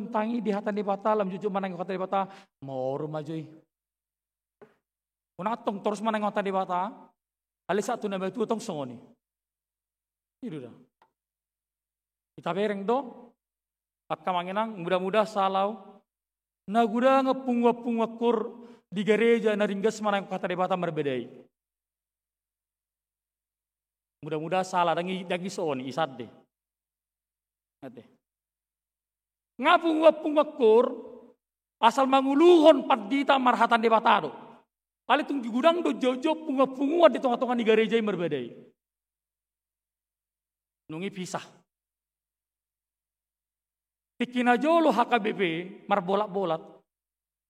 tangi di hatan di bata, alam jujur manang hatan di bata, mau rumah joy. Unatong terus manang hatan di bata, alis satu nama itu tong songoni. Itu dah. Kita bereng do, akka manginang mudah-mudah salau, naguda ngepung di gereja naringgas manang hatan di bata merbedai. Mudah-mudah salah dangi soni isad deh. Ngerti. Ngapung asal manguluhon padita marhatan de batado. Ali tung gudang do jojo punga di tengah-tengah di gereja yang berbeda. Nungi pisah. Tikina jolo HKBP marbolak-bolak.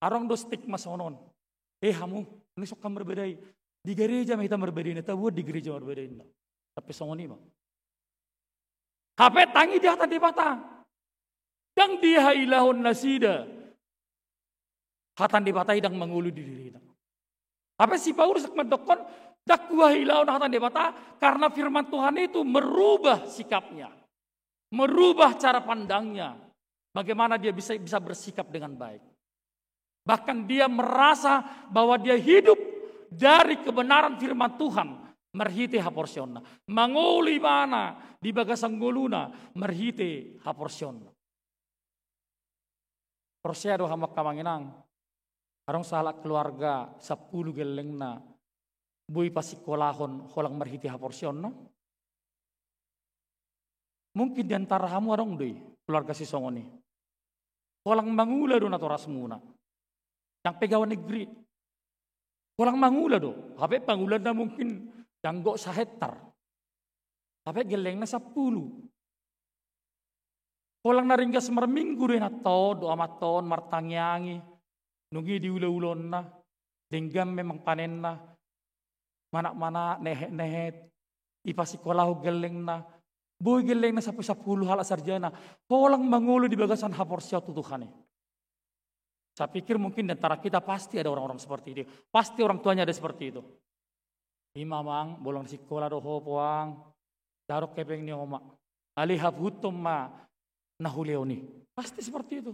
Arong do stigma sonon. Hamu, ini sok kam berbeda. Di gereja kita berbeda. Tahu di gereja berbeda. Tapi songoni mah. HP tangi di hatan de bata. Yang dia ilahun nasida. Hatan di batai dang mengulu di diri. Apa si Paulus mendokon dakwah ilahun hatan di bata karena firman Tuhan itu merubah sikapnya. Merubah cara pandangnya. Bagaimana dia bisa bersikap dengan baik. Bahkan dia merasa bahwa dia hidup dari kebenaran firman Tuhan. Merhite haporsionna. Manguli mana di bagasang guluna merhite haporsionna. Prosedo hamak kamanginang. Arong salak keluarga 10 gelengna. Bui pasikolahon holang merhiti haporsion no. Mungkin diantara hamu arong doi keluarga si songoni. Holang mangula do natoras muna. Yang pegawan negeri. Holang mangula do. Hape pangulan na mungkin janggo sa hektar. Hape gelengna 10. Kolang naringgas marminggu rin ato, do amaton, martangyangi, nungi di ula-ulon na, linggam memang panen na, manak-manak, nehet-nehet, ipasikolahu geleng na, boy geleng na 10 hala sarjana, kolang mangulo di bagasan haporsya tutuhane. Saya pikir mungkin di antara kita pasti ada orang-orang seperti itu, pasti orang tuanya ada seperti itu. Imamang, bolong sikola do hopoang, darok kepeng ni oma, alihab hutum ma, nahuleoni. Pasti seperti itu.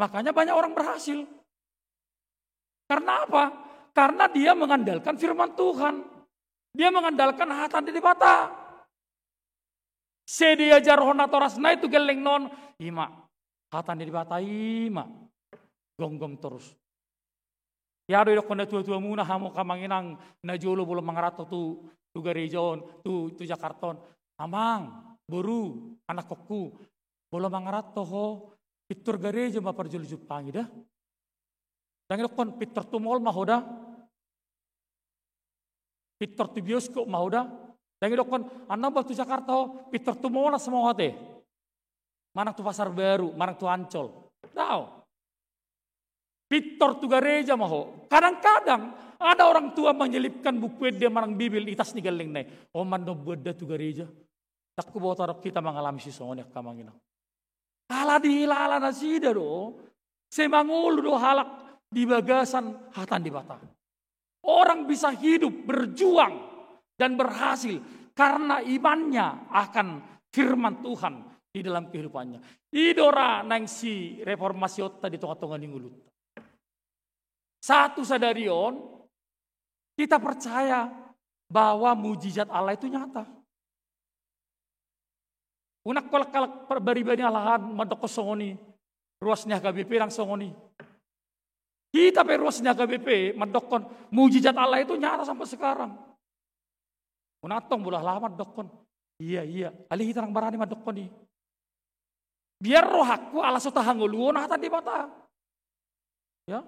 Makanya banyak orang berhasil. Karena apa? Karena dia mengandalkan firman Tuhan. Dia mengandalkan hatan di bata. Sedia jarhona torasna itu geleng non. Ima. Hatan di bata ima. Gonggong terus. Ya do konda tua-tua muna hamo kamanginang najolo bolo mangarato tu garejon tu Jakarta. Amang, boru, anak kokku. Bolo mangarat toho, Pitur gereja ma parjulu Jepangi dah. Dan kon pitur tu mall mahoda. Pitur tu bioskop mahoda. Dan kon anak batu Jakarta pitur tu mall semua hati. Mana tu pasar baru, mana tu Ancol. Tahu. Pitur tu gereja maho. Kadang-kadang ada orang tua menyelipkan buku dia marang Bibil di tas ni galing nai. Oh mando beda tu gereja. Tak ku bawa tarap kita mengalami si soalnya kamangina. Hala dihilala na sida do. Semangulu do halak di bagasan hatan di bata. Orang bisa hidup, berjuang dan berhasil karena imannya akan firman Tuhan di dalam kehidupannya. Idora nang si reformasi otta di tengah-tengah di ngulut. Satu sadarion, kita percaya bahwa mujizat Allah itu nyata. Unak kolak-kolak bari-bari alahan madok songoni. Ruasnya KBP lang songoni. Kita ruasnya KBP madokon mujizat Allah itu nyata sampai sekarang. Unatong bulah lama madokon. Iya. Alih kita nang barani madokon ni. Biar roh aku ala so tahanguluon hatan di bata. Ya.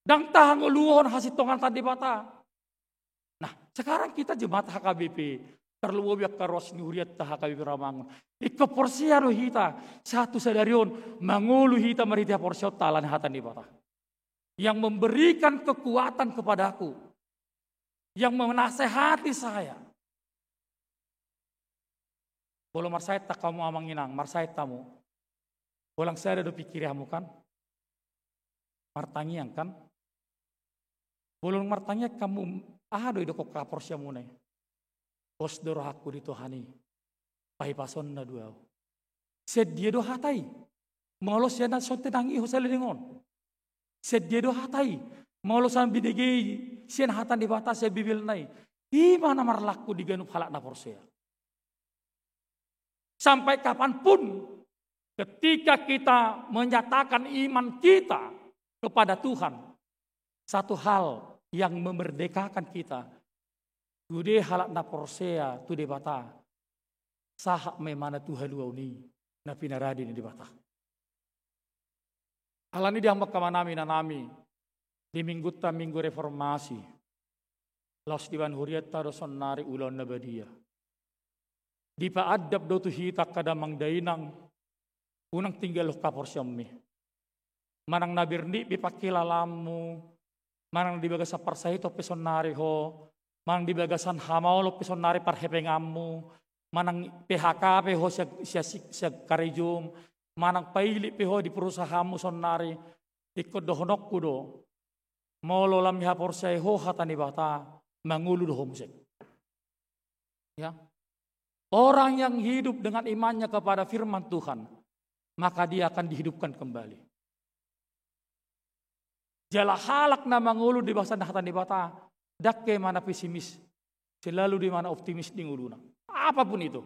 Dang tahanguluon hasitongan tadi bata. Nah, sekarang kita jemaat HKBP terlalu biak karos ni huriat ta HKBP Rawamangun. Ikoporsiano hita satu sadarion mangulu hita maritia porsio talan hatan di bata. Yang memberikan kekuatan kepadaku. Yang menasehati saya. Boleh marsait tak kamu amanginang, marsait tamu. Bolang saya ada pikiramu kan? Martangiang kan? Bolong martanya kamu do idoko kapor siya muna. Bos doro aku di Tuhani. Pahipason na duaw. Sed dia do hatay. Mengolos siya na sote nang iho sa lilingon. Sed dia do hatay. Mengolos ang binigay siya na hatan di bata siya bibil na. Di mana marlaku di ganup halak na porsiya. Sampai kapanpun ketika kita menyatakan iman kita kepada Tuhan. Satu hal yang memerdekakan kita. Tude halak na porsea tude bata. Sahak memana Tuhan luau ni. Na pinaradi ni di bata. Hal ini diambak kamanami nanami. Di minggu reformasi. Laos diwan huriat taroson nari ulon na badia. Di paadap do tu hita kadamang dainang. Unang tinggal ka porsyam mi. Manang nabirni bipakilalamu. Manang di bagasan parsahito pesonari ho. Manang di bagasan hamaulo pesonari parhepengamu. Manang PHK peho siya karijum. Manang paili peho di perusahaanmu sonari. Ikut dohonok kudo. Molo lam hapor saya ho hatani bata. Mangulu do homsek. Ya. Orang yang hidup dengan imannya kepada firman Tuhan. Maka dia akan dihidupkan kembali. Jala halak na mangulu di basa hatan di bata. Dakke mana pesimis. Selalu di mana optimis di nguluna. Apapun itu.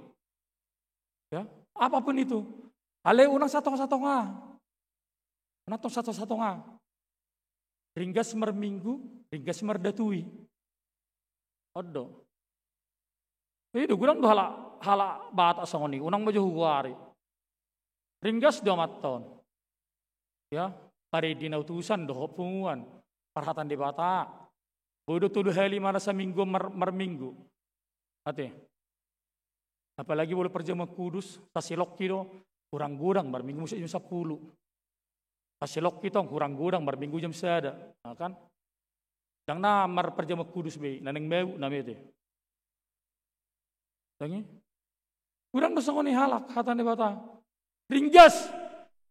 Ya, apapun itu. Ale unang satu-satu nga. Unang satu-satu nga. Ringgas merminggu, ringgas merdatui. Odo. Itu gurang do hala bata sangoni. Unang maju huwari. Ringgas 2 tahun. Ya. Pare dinautusan doho punguan. Parhatan di bata. Bodo tuduh heli mana seminggu merminggu. Ate. Apalagi boleh perjama kudus. Tasilok kilo. Kurang gudang merminggu musim jam 10. Tasilok kita kurang gudang merminggu jam sada. Nah, kan. Yang namar perjama kudus be. Naneng meu namete. Tangi. Kurang dosa ni halak. Hatan di bata. Ringgas.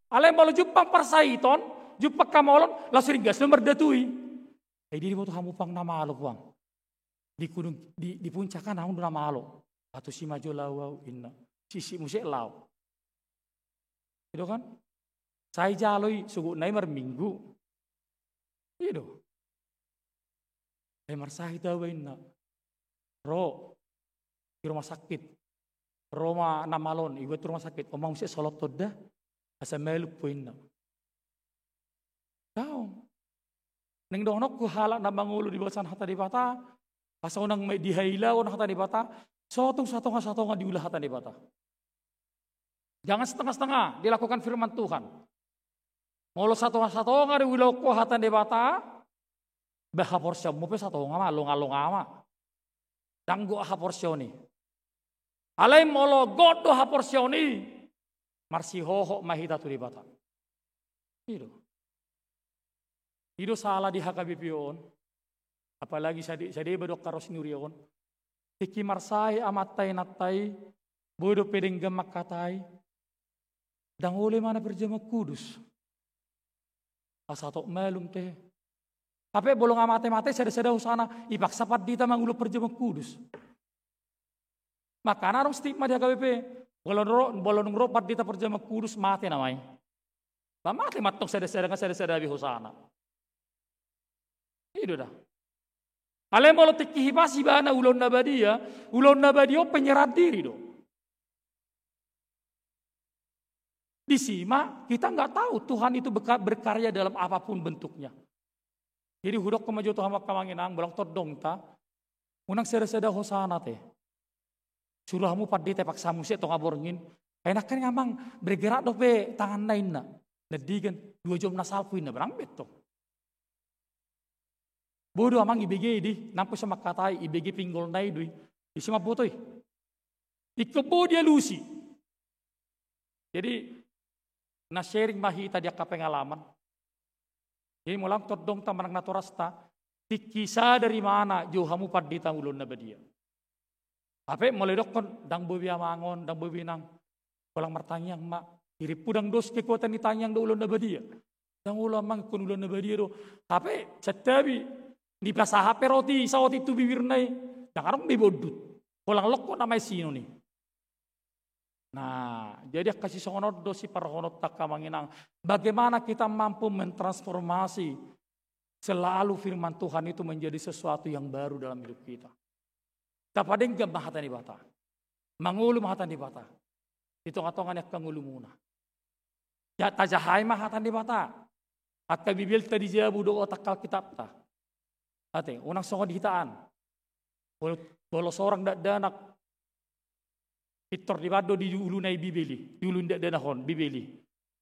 Alay malu jupang parsaiton. Jupak kamolon, langsung ringgas nomor datui. Di foto kamu pang nama alo bang. Di gunung di puncak kan namun nama alo. Atau si maju lawau inna. Sisi musik law. Itu kan? Saya jaloi sugu naimar minggu. Itu. Naimar saya tahu inna. Ro di rumah sakit. Roma namalon, ibu rumah sakit. Omang musik solot toda. Asa meluk po inna. Tahu, neng donok ku halak na mangulu di basan hata di bata, pasang nang may dihaila unang hata di bata, sotong nga diulah hata di bata. Jangan setengah-setengah dilakukan firman Tuhan. Molo satu-satu ngari wilau ko hatan debata, behaporsya mupe satu ngama longa-longa ama. Danggo haporsyoni. Alai molo godo haporsyoni, marsi hoho mahita tu debata. Itu salah di HKBP-on. Apalagi saya bedok karos nurion. Tiki marsai amatai natai, bodo pedeng gemak katai. Dan oleh mana berjama kudus. Asatok melum teh. Tapi bolong amate-mate sada-sada usana ipaksa padita mangulu perjama kudus. Maka narong stigma di HKBP. Bolong ro padita perjama kudus mate namanya. Mate matong sada-sada bihusana. Itu dah. Ale molo tiki hipasi bana ulon nabadia penyerat diri do. Di sima kita nggak tahu Tuhan itu berkarya dalam apapun bentuknya. Jadi hudok kemaju Tuhan makamanginang bolang todong ta, unang seda-seda hosana teh. Surahmu padi tepak samusi atau ngaborngin, enak kan ngamang bergerak do be tangan lain na, ledigan 2 jam nasalpuin na berang beto. Bodoh amang IBG di, nampu sama katai IBG pinggol nai dui, isi maputoi. Ikebo dia lusi. Jadi na sharing mahita dia ka pengalaman. Jadi mulang todong ta manang naturasta, tikisa dari mana johamu padita ulun na badia. Ape moledok kon dang bobi amangon, dang bobi nang kolang martanyang mak, irip pudang dos kekuatan ditanyang do ulun na badia. Dang ulo amang kun ulun na badia do. Ape setabi di plaza HP roti sawati tu bibir nai, dang arang bibodut. Kolang lok ko namay sino ni. Nah, jadi kasih songonot dosi parhonot taka manginang. Bagaimana kita mampu mentransformasi selalu firman Tuhan itu menjadi sesuatu yang baru dalam hidup kita. Tapadeng gam mahatan ibata. Mangulu mahatan ibata. Hitung-hitungan yak kangulu muna. Ya tajahay mahatan ibata. At kabibil tadi jabu do otakal kitab ta. Ate, unang songon hitaan. Bolos orang danak Pitor di bado di ulunai bibeli, di ulun dak danahon bibeli.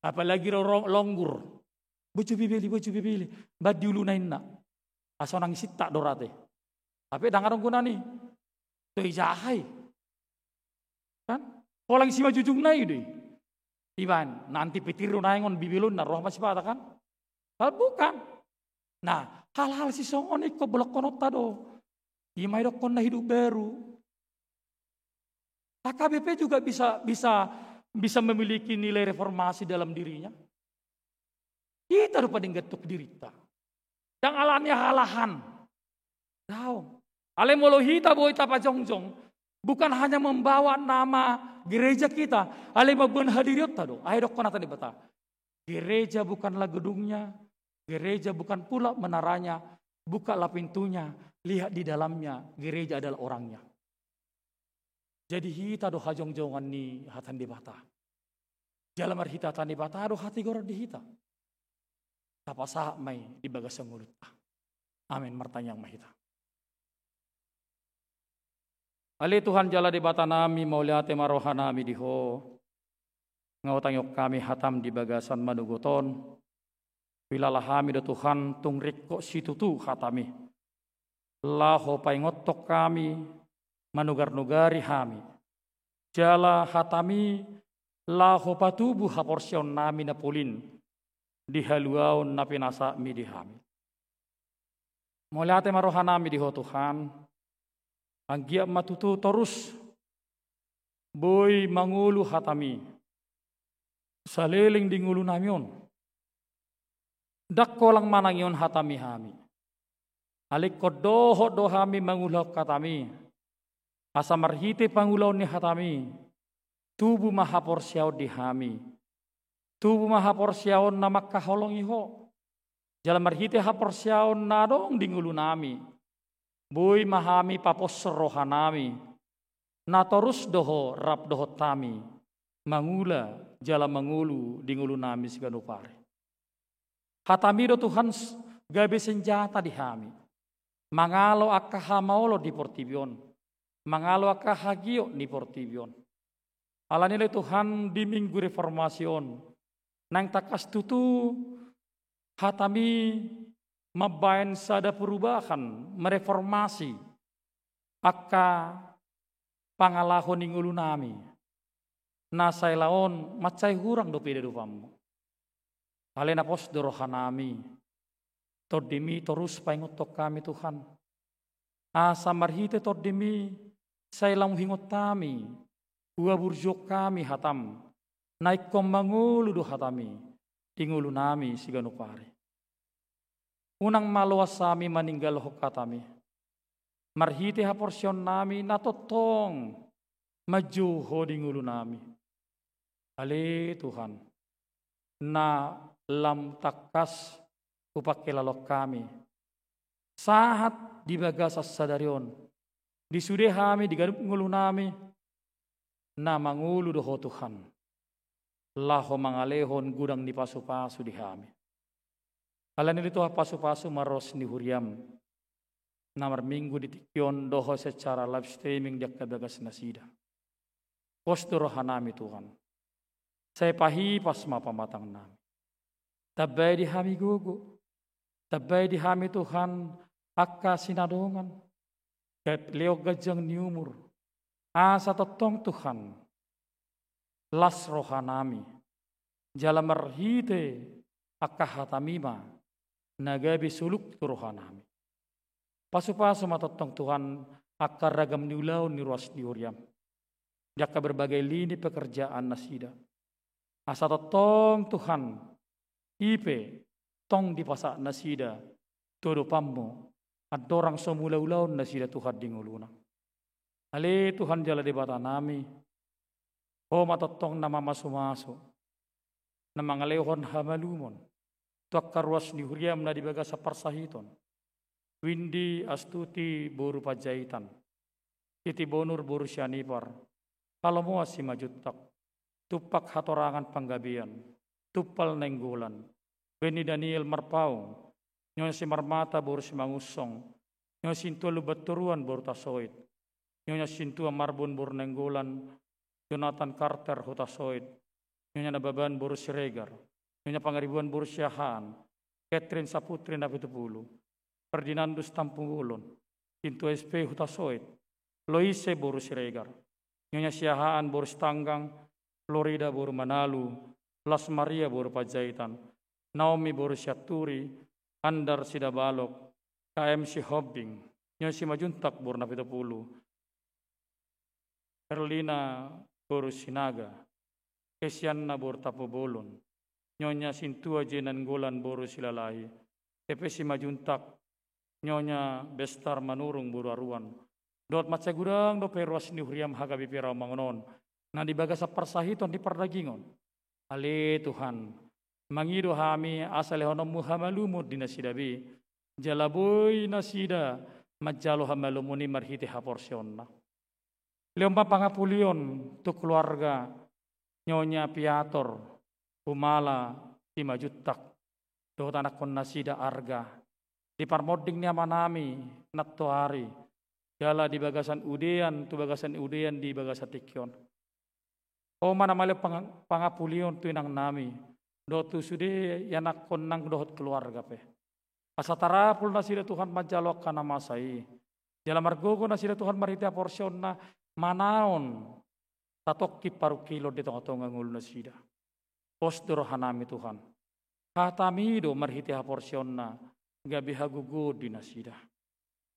Apalagi longgur. Bojo bibeli. Bad di ulunai na. Aso nang sita dorate. Tapi dangarong gunani. Toi jahai. Kan? Kolang sima jujung nai deui. Iban, nanti pitiru naingon bibilun na roh masih pada kan? Bukan. Nah, hal-hal si songon iko blok konot tado. Imai dok kon na hidup baru. HKBP juga bisa memiliki nilai reformasi dalam dirinya. Kita rupa denggetuk dirita. Yang alanya halahan. Tahu. Ale molo hita boy tapa jongjong. Bukan hanya membawa nama gereja kita. Ale maben hadiriot tado. Ayo dok konatan dibata. Gereja bukanlah gedungnya. Gereja bukan pula menaranya. Bukalah pintunya. Lihat di dalamnya. Gereja adalah orangnya. Jadi hita do hajong-jongan ni hatan di bata. Jalan marhita hatan di bata do hati gorot di hita. Tapa sahak may di bagasang ulit. Amin martanyang mahita. Ali Tuhan jala di bata nami mauliate maroha nami diho. Ngautang yok kami hatam di bagasan manuguton. Wilalahami do Tuhan tungrik kok situtu hatami. Laho paingotok kami. Manugar-nugari hami. Jala hatami laho patubu haporsion nami napulin. Dihaluaon napinasa mi dihami. Muliate maroha nami diho Tuhan. Anggiap matutu terus. Boy mangulu hatami. Saliling di ngulu namion. Dak kolang manangion hatami hami. Alik kodoho dohami mangulok katami. Asa marhite pangulaw ni hatami. Tubuh mahaporsyaw dihami. Tubuh mahaporsyaw na makaholong iho. Jalan marhite haporsyaw na dong dingulu nami. Boy mahami papos rohanami. Na torus doho rap doho tami. Mangula jalan mangulu dingulu nami siganupare. Hatami do Tuhan gabe senjata dihami. Mangalo akahamaulo di portibion. Mangalo akahagio ni portibion. Ala nilai Tuhan di minggu reformasion. Nang takas tutu hatami mabayan sada perubahan, mereformasi. Akka pangalahon ing ulu nami. Nasay laon macay hurang do pide dupamu. Alena pos dorohanami. Tordimi terus paingotok kami Tuhan. Asa marhite tordimi saylam hingot kami. Ua burjok kami hatam. Naik komangulu do hatami. Tingulu nami siganupari. Unang maluasami maninggal hokatami. Marhite ha porsyon nami natotong. Maju hodingulu nami. Ale Tuhan. Na lam takas upakilalok kami. Sahat di bagasas sadarion. Disudehami di gadup ngulu nami. Na mangulu doho Tuhan. Laho mangalehon gudang di pasu-pasu di hami. Alan itu pasu-pasu maros ni huriam. Namar minggu di tikyon doho secara live streaming diak bagas nasida. Postur hanami Tuhan. Saya pahi pas mapamatang nami. Tabay di hami gugu. Tabay di hami Tuhan. Akka sinadongan. Kat leo gajang ni umur. Asa totong Tuhan. Las rohanami. Jala marhite. Akka hatamima. Nagabi suluk tu rohanami. Pasu-pasu matotong Tuhan. Akka ragam ni ulaw ni ruas ni uriam. Jaka berbagai lini pekerjaan nasida. Asa totong Tuhan. Ipe. Tong di pasak nasida. Todo pammo. At dorang somula-ulaw nasida Tuhan dinguluna. Ale Tuhan jala di bata nami. O matotong na mamasumaso. Na mangalehon hamalumon. Tuak karuas ni huriam na dibaga sa parsahiton. Windi astuti buru pajaitan. Iti bonur buru syanipar. Kalau mo si majutak. Tupak hatorangan panggabian. Tupal nenggulan. Beni Daniel marpau. Nyon si marmata buru si mangusong. Nyon sintua lubat turuan buru tasoit. Nyonya sintua marbun buru nenggulan. Jonathan Carter hutasoit. Nyonya nababan buru siregar. Nyonya pangaribuan buru syahaan. Catherine Saputri napitupulu. Ferdinandus Tampungulon. Sintua SP hutasoit. Loise buru siregar. Nyonya syahaan buru stanggang. Florida buru Manalu. Las Maria buru Pajaitan. Naomi buru Syaturi. Andar Sidabalok. KMC Hobbing. Nyonya si Majuntak buru napitupulu. Erlina buru Sinaga. Kesianna buru Tapobolon. Nyonya Sintua Jenan Golan buru Silalahi. Tepe si Majuntak. Nyonya Bestar Manurung buru Aruan. Dot matsagurang do perwas ni huriam hagabi piraw mangonon. Na dibaga sa parsahiton di pardagingon. Ale Tuhan. Mangido hami asalehonom muhamalumod di nasidabi. Jalaboy nasida. Majalo hamalumuni marhiti haporsyon na. Leompa pangapulion tu keluarga. Nyonya Piator. Humala. Si Majutak. Dot anak kon nasida arga. Di parmoding niya manami. Nattuari. Jala di bagasan udean, tu bagasan udean di bagasan tikyon. O mana male pangapulion tu inang nami. Do tu sude yanak konang dohot keluarga pe. Asa tarapul na sila Tuhan majalok kana masai. Jala margogo na sila Tuhan marita porsyon na manaon. Tatok ki paru kilo di tong-tong ngul na sida. Postur hanami Tuhan. Katamido marhiti porsyon na gabi hagugod di na sida.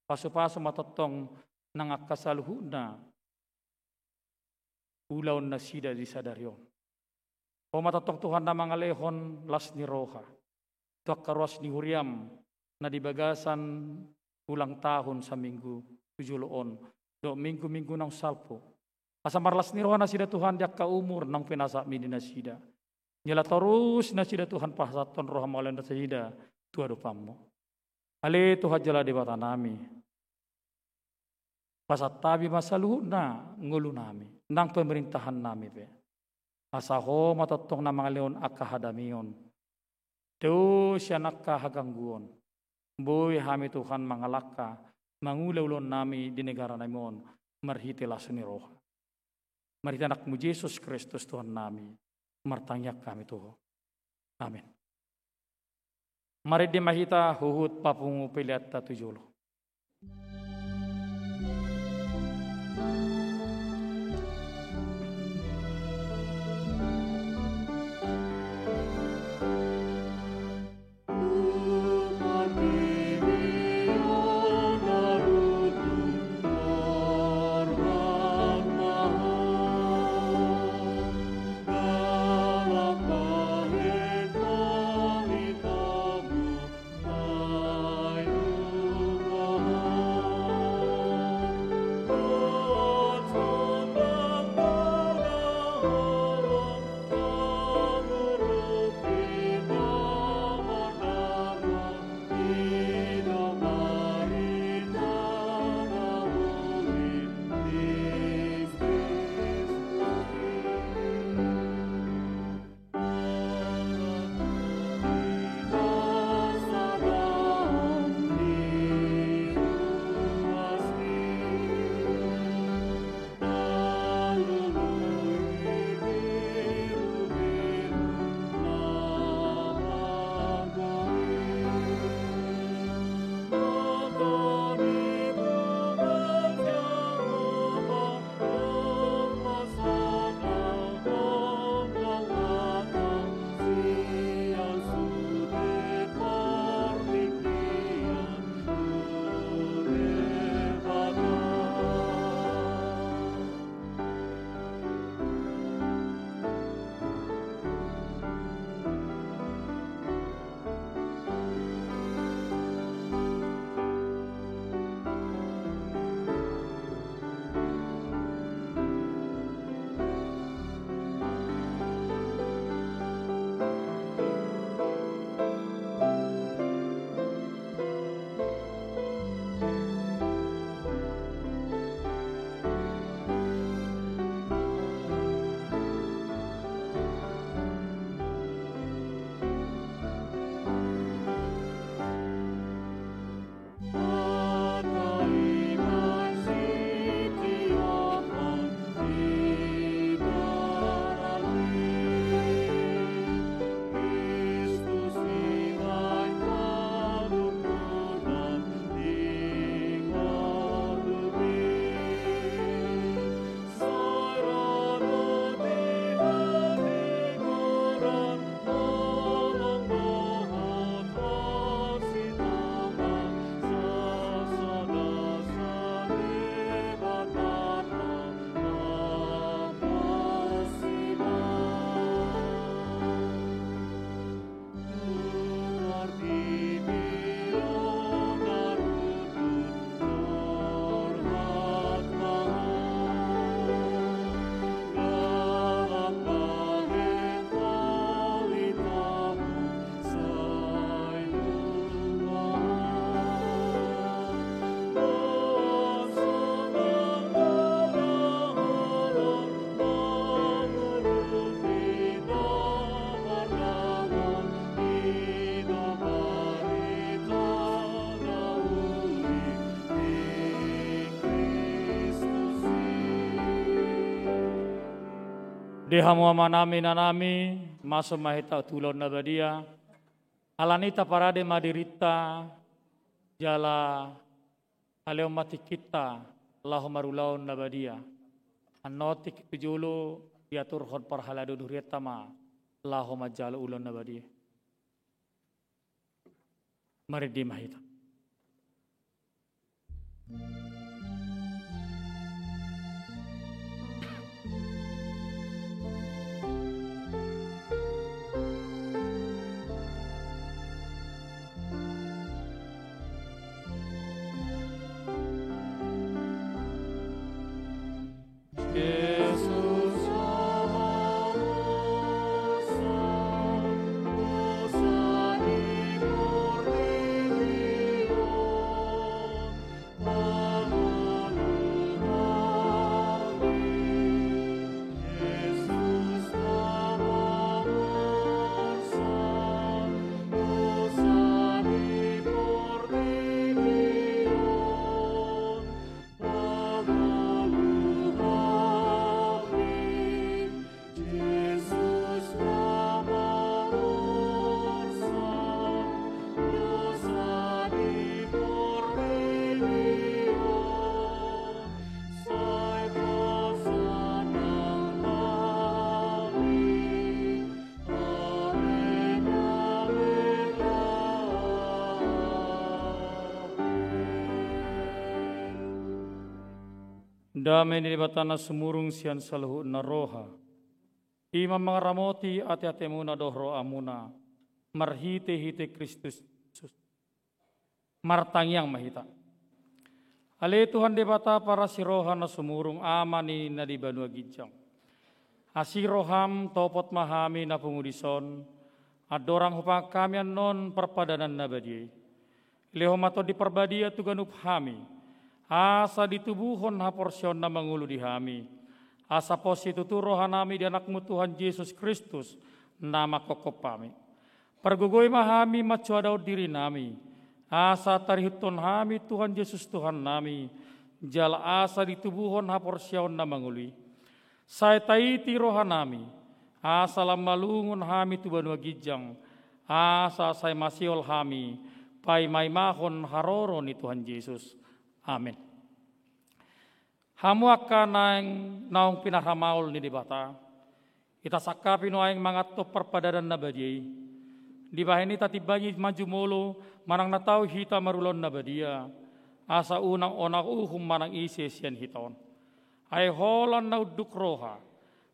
Paso-paso matotong nangakasaluhu na ulaw na sida di sadaryon. O matotong Tuhan na mga lehon las ni Roha. Tuak karuas ni Huriam na dibagasan ulang tahun sa minggu 7 loon. Do minggu-minggu ng salpo. Asamar las ni Roha na sida Tuhan diak kaumur ng pinasami ni na sida. Nyala terus na sida Tuhan pasaton Roha maulanda sa sida. Tuado pamo. Ale Tuhan jala di bata nami. Pasat tabi masaluh na ngulu nami. Nang pemerintahan nami pe. Asaho matotong na mga leon akahadamion. Teo siya nakahagangguon. Boy hami Tuhan mangalaka. Mangulawlon nami di negara namin. Marhiti laso ni Roha. Mari anakmu Yesus Kristus Tuhan nami, martangyak kami Tuhan. Amin. Mari dimahita huhut papungu pilihat tatujulu. Dehamu amanami nanami, maso mahita tulon na badia, alanita parade madirita, jala aleo mati kita, lahu marulaon na badia, anotik tujulu, diatur hon parhalado durietama, lahu majalo ulon na badia. Mari di mahita. Yesus Damai ni batana sumurung sian saluhu na roha. Ima mangaramoti ati-ati muna dohro amuna. Marhite-hite Kristus. Martangyang mahita. Ale Tuhan debata para si roha na sumurung amani na di banua gijang. Asiroham topot mahami na pungudison. Adorang hupang kami non perpadanan na badiyay. Lehomato di perbadia tuganup hami. Asa ditubuhon ha porsyon na mangulo di hami. Asa pos ituturohan nami di anakmu Tuhan Yesus Kristus na makokop kami. Pergugoy mahami macuadaw diri nami. Asa tarihuton hami Tuhan Yesus Tuhan nami. Jala asa ditubuhon ha porsyon na manguli. Say taiti rohan nami. Asa lamalungon hami tuban wagijang. Asa say masiol hami. Pay maymahon haroro ni Tuhan Yesus. Amin. Hamu akan naong pinaramaol ni dibata. Ita sakapi no ayang mga to perpadanan na badiyay. Di ba ini tatibangi maju molo manang nataw hita marulon na badia. Asa unang onak manang isi siyan hiton. Ay holan na uduk roha.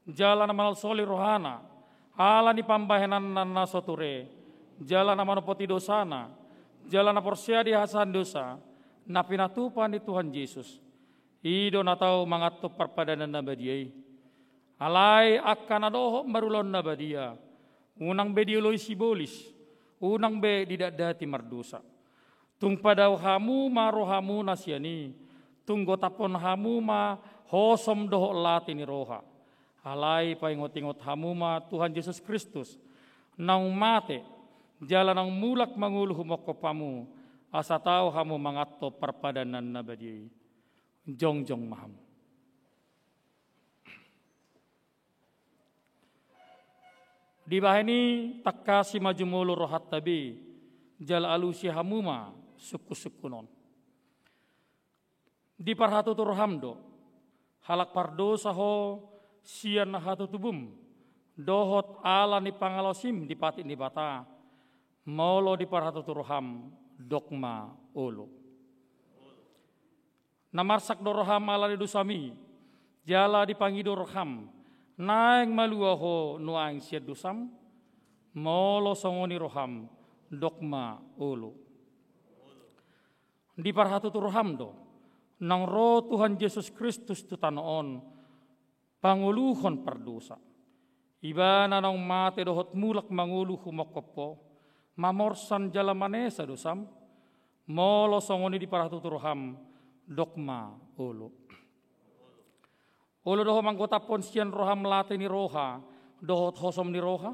Jala na manal soli rohana. Ala ni pambahenan na nasoture. Jala na manopoti dosana. Jala na porsya di hasan dosa. Na pinatupan ni Tuhan Yesus. Ido na tao mga to perpadanan na badiyay. Alay akan adoho marulon na badia. Unang be diuloy sibolis. Unang be didadati mardusa. Tung padaw hamu marohamu nasyani. Tung gotapon hamu ma hosom doho lati ni roha. Alay paingot-ingot hamu ma Tuhan Yesus Kristus. Nang mate. Jala nang mulak mangulu humokopamu. Asa tao hamu mangatto perpadanan na badiyay. Jong-jong maham. Di bahini takkasi majumulu rohat tabi. Jala alusi hamuma suku-sukunon. Di parhatu turhamdo. Halak pardosa ho sian hatu tubum. Dohot ala ni pangalosim di pati ni bata. Molo di parhatu turham. Dokma olo. Namarsak doroham ala di dusami. Jala dipangi doroham. Naeng maluaho nuang siad dusam. Molo songoni roham. Dokma olo. Di parhatu turoham do. Nang roh Tuhan Yesus Kristus tutanoon. Panguluhon perdosa. Iba na nang mate dohot mulak mangulu humokopo. Mamorsan jalamanesa dosam, molo songoni di paratu turuham, dokma olo. Olo doho manggota pon sian roham late ni roha, dohot hosom ni roha.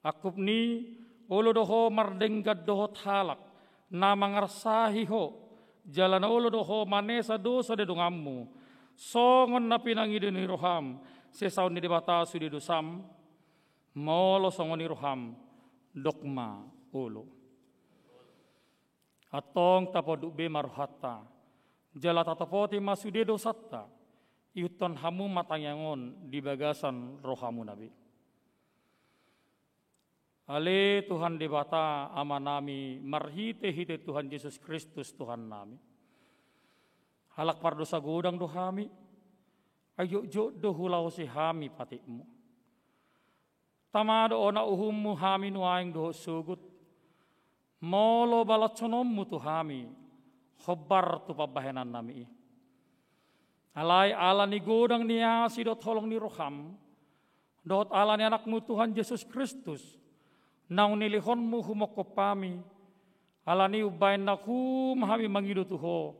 Akup ni, olo doho mardenggad dohot halak, na mangarsahi ho, jalan olo doho manesa dosa de dongammu. Songon na pinangido ni roham, sesaun ni debata sudi dosam, molo songoni roham, dokma olo. Atong tapoduk be maruhata. Jala tatapoti masude dosatta. Iuton hamu matangyangon di bagasan rohamu nabi. Ale Tuhan debata amanami marhite-hite Tuhan Yesus Kristus Tuhan nami. Halak pardosa godang dohami. Ayo jo dohulau si hami patikmu. Tamado ona uhummu hami nuaing doho sugut. Molo balatsonommu tu hami. Khobar tu pabahenan nami. Alay ala ni godang niya si dot holong ni roham. Dot ala ni anakmu Tuhan Yesus Kristus. Naung nilihonmu humokopami. Ala ni ubain nakum hami mangido tuho.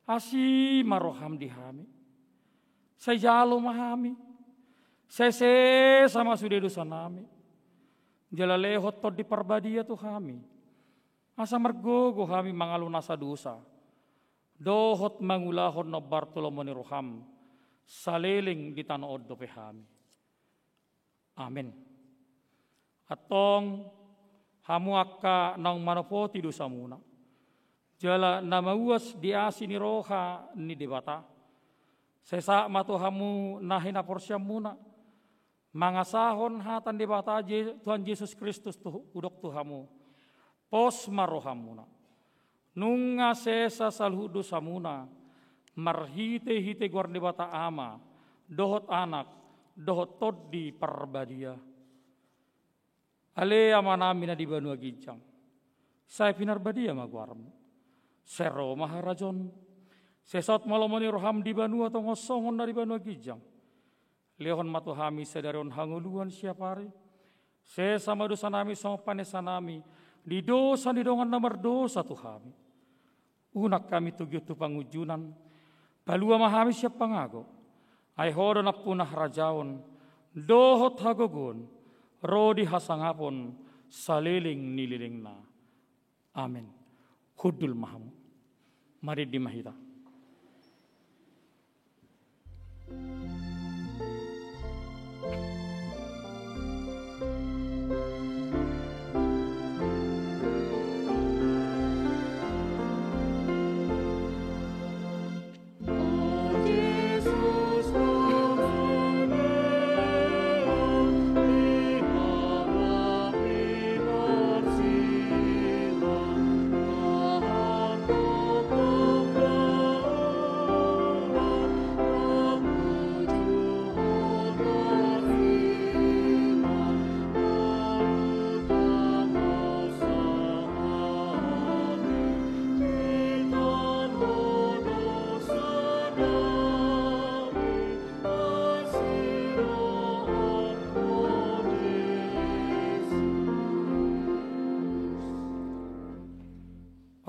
Asi maroham di hami. Sayalo mahami. Sese sama sudah dosa nami. Jalalehot to di perbadia tu kami. Asa margogo kami mangalunasa dosa. Dohot mangulahon no Bartolomeo ni roham. Saliling di tanood do kami. Amin. Atong hamu akka nang manopoti dosa muna. Jala namawas di asi ni roha ni debata. Sesa matu hamu nahina porsyam muna. Mangasahon hatan debata Tuhan Yesus Kristus udok tuhamu. Pos marohamuna. Nunga sesa salhudu samuna. marhite-hite guardi bata ama, dohot anak, dohot toddi parbadia. Ale amanami na di Banua Gijang, saya pinarbadia maguarm, sero maharajon, sesat malamoni roham di Banua atau ngosongon dari Banua Gijang, lehon matuhami sedarion hanguluan siapari, sesama dosa nami sama panesa nami, di dosa di dongan nomor dosa tuhami, unak kami tujuh tu pangujunan, palua mahami siap pangago, ay hodon apunah rajaon, dohot hagogon, rodi hasangapon, saliling nililing na. Amin. Hudul mahamu. Mari dimahita.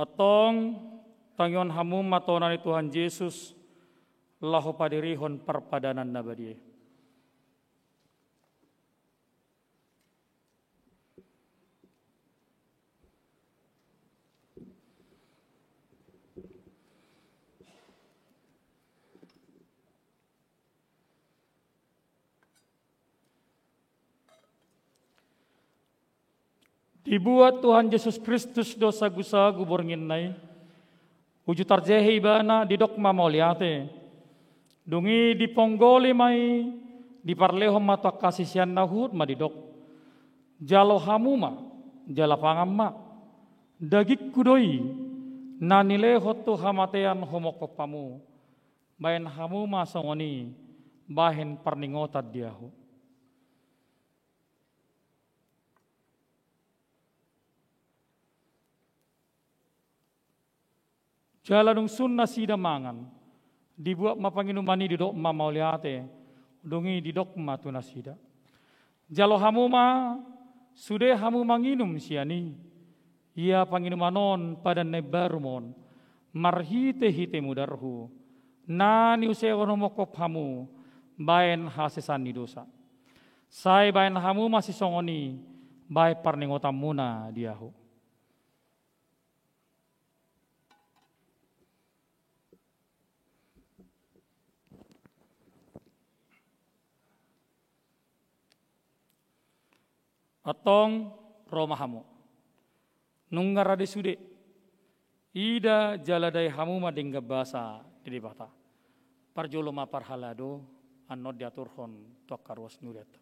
Atong tangyon hamum matonan Tuhan Yesus lahu padirihon perpadanan nabadie. Dibuat Tuhan Yesus Kristus dosa gusa guborngin nai, uju tarjehi bana di dokma mauliate, dungi di ponggoli mai, di parlehom mata kasisian nahud ma di dok, jalo hamuma, jala pangamma, dagik kudoi, nanile hotu hamatean homokopamu, bayan hamuma songoni, bahen parningotat diahu. Jalanung sunna sida mangan, dibuat mapanginumani di dok ma mauliate, dungi di dok ma tunasida. Jalo hamuma, sude hamu manginum siani, ia panginumanon pada nebarumon, marhite-hite mudarhu, nani useon homokop hamu, baen hasesan ni dosa. Sai baen hamu masih songoni, bae parningotam muna diahu. Atong romahamu nunggarade sude ida jaladai hamu madengga basa di bata parjoloma parhalado anod diaturhon tok karwas nuret. Itu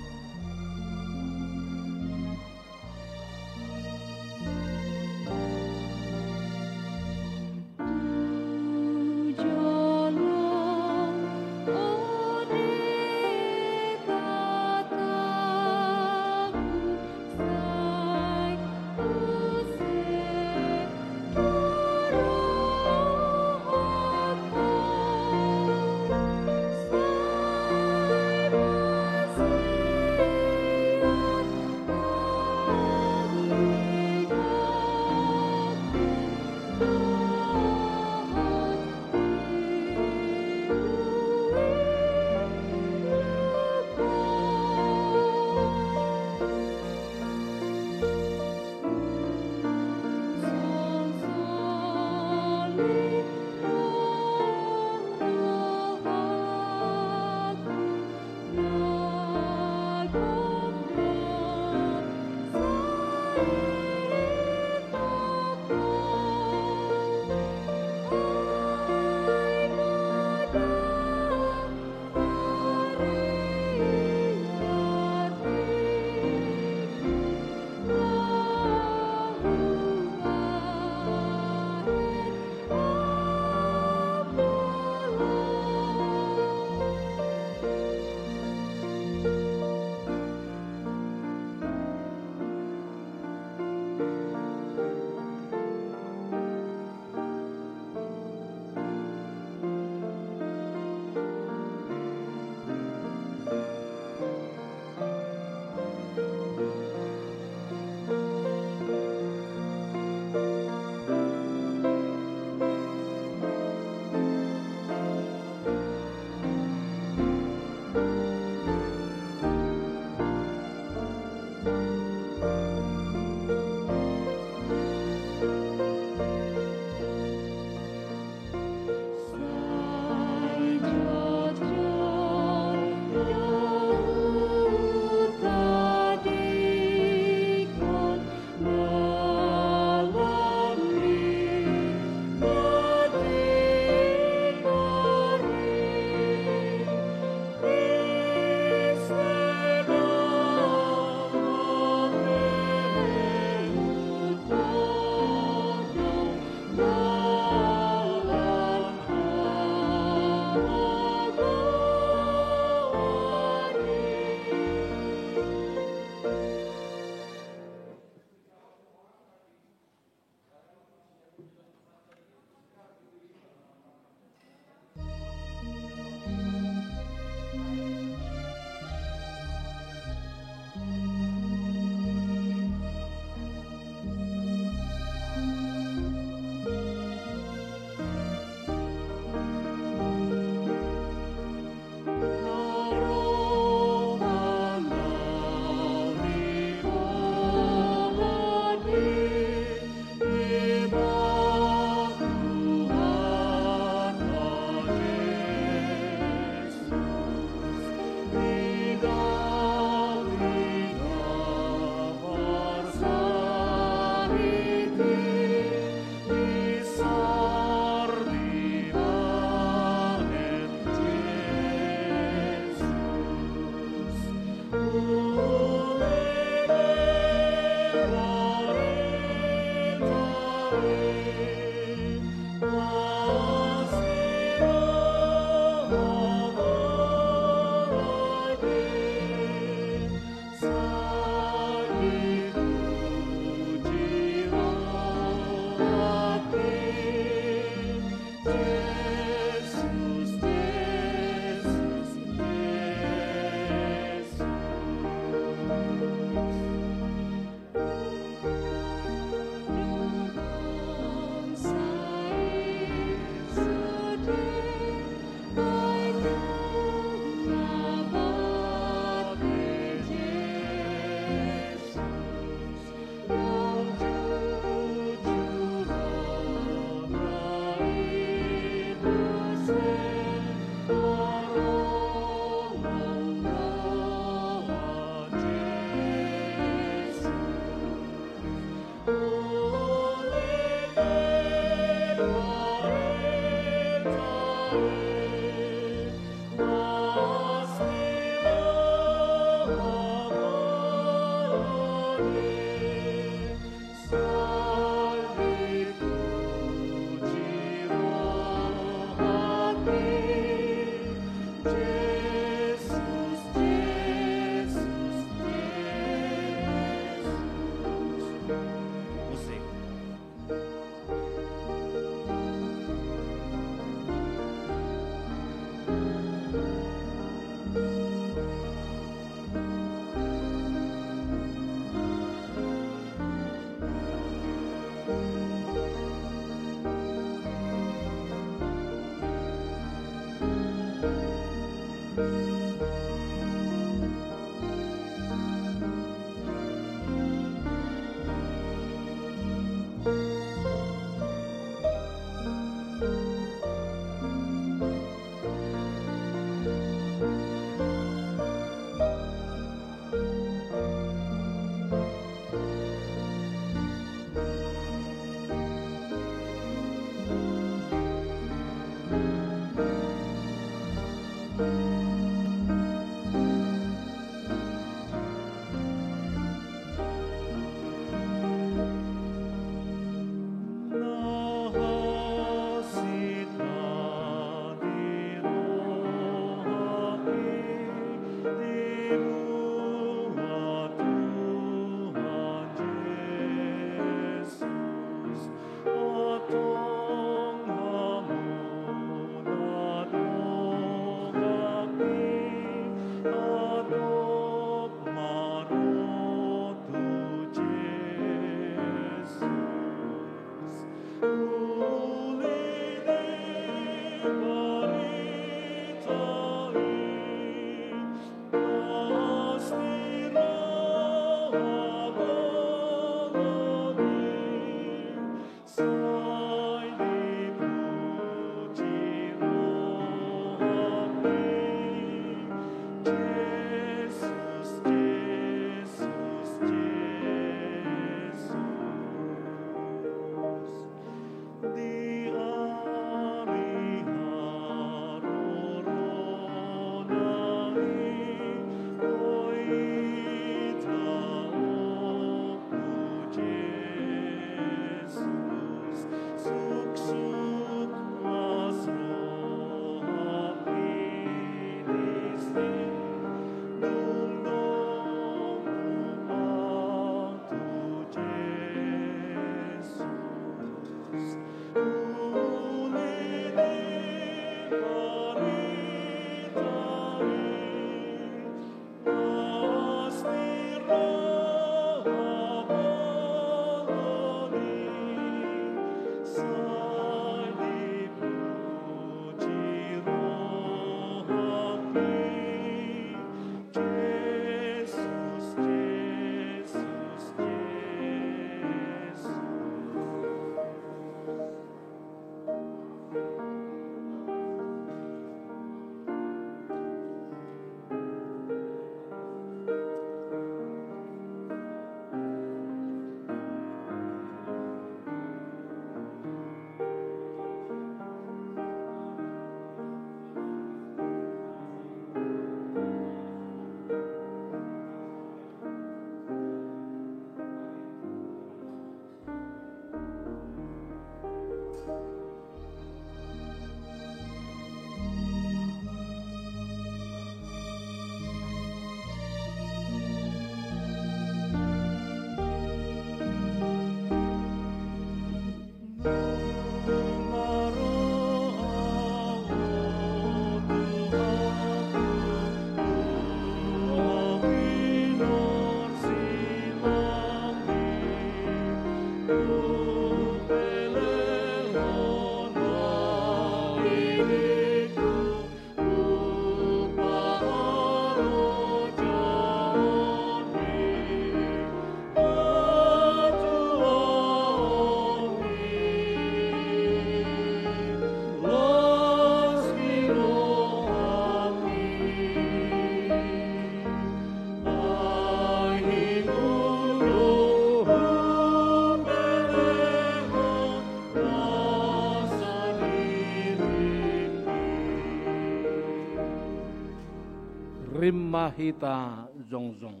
Rimmahita zonzong.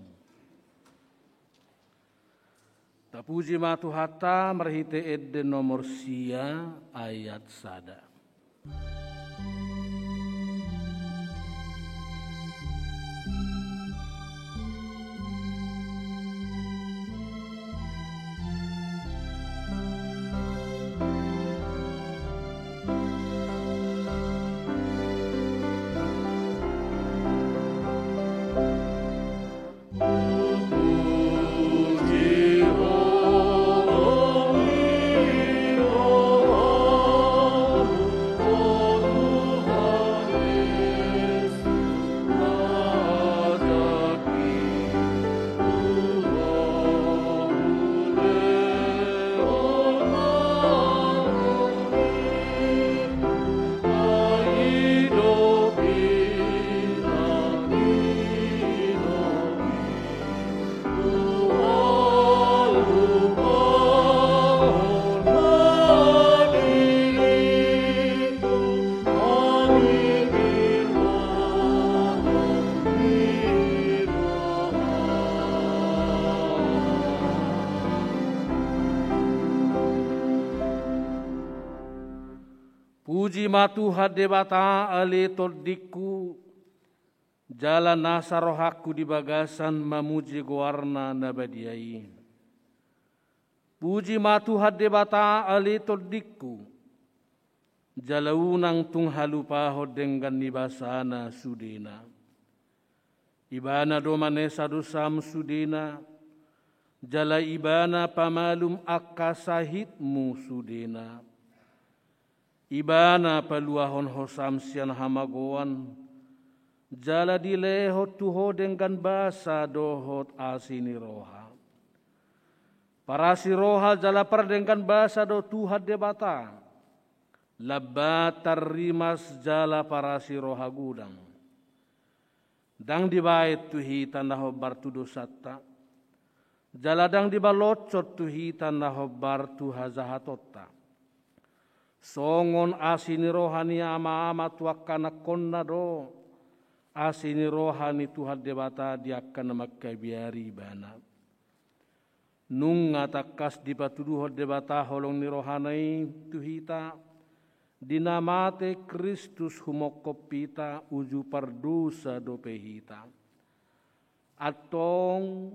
Tapuji matu hata merhite edde nomor sia ayat sada. Puji matu hadebata ale todiku jalan nasa rohaku di bagasan mamuji goarna nabadiai. Puji matu hadebata ale todiku jalaunang tung halupaho dengan nibasana sudena. Ibana domane sadusam sudena jala ibana pamalum akasahitmu sudena. Ibana paluahon hosam sian hamagoan jala dilehot tuho dengan basa dohot asini roha. Parasi roha jala dengan basa do Tuhan debata. Labatar rimas jala parasi roha gudang. Dang dibait tuhi tanah bartu dosata. Jala dang dibalocot tuhi tanah bartu hazahatota. Songon asini rohani ama-ama tuakana konna do. Asini rohani Tuhan debata diakan makai biari bana. Nung ngatakas di patuduh debata holong ni rohanai tuhita dinamate Kristus humokopita uju pardusa dopehita. Atong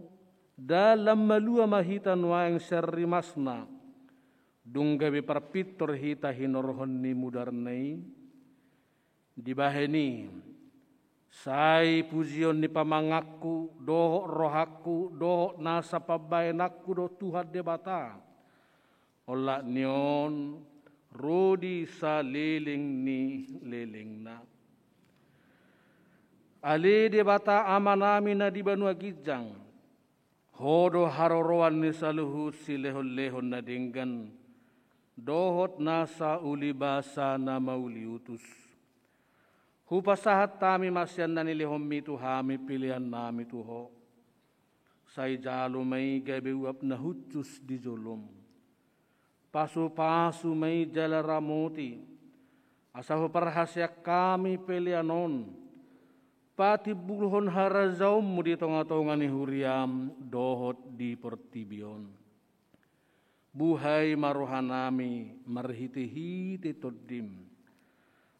dalam malua mahita nuaeng serimasna dunggabe parpitor hita hinorhon ni mudarnai dibaheni. Sai pujion ni pamangaku, doho rohaku, doho nasa pabayanakku do Tuhan debata. Ola nion, rodi sa liling ni liling na. Ali debata amanami na di Banua Gijang. Hodo haroroan ni saluhut si lehon-lehon na dinggan. Dohot nasa ulibasa na mauliutus. Hupasahat tami masyan na nilihom mito hami pilihan nami tuho. Say jalo may gabiwap na hutsus di jolom. Pasu-pasu may jalaramoti. Asaho parhasya kami pilihanon. Pati bulhon harazaum mo di tonga-tonga ni huriam dohot di portibion. Buhay maruhanami marhiti-hiti toddim.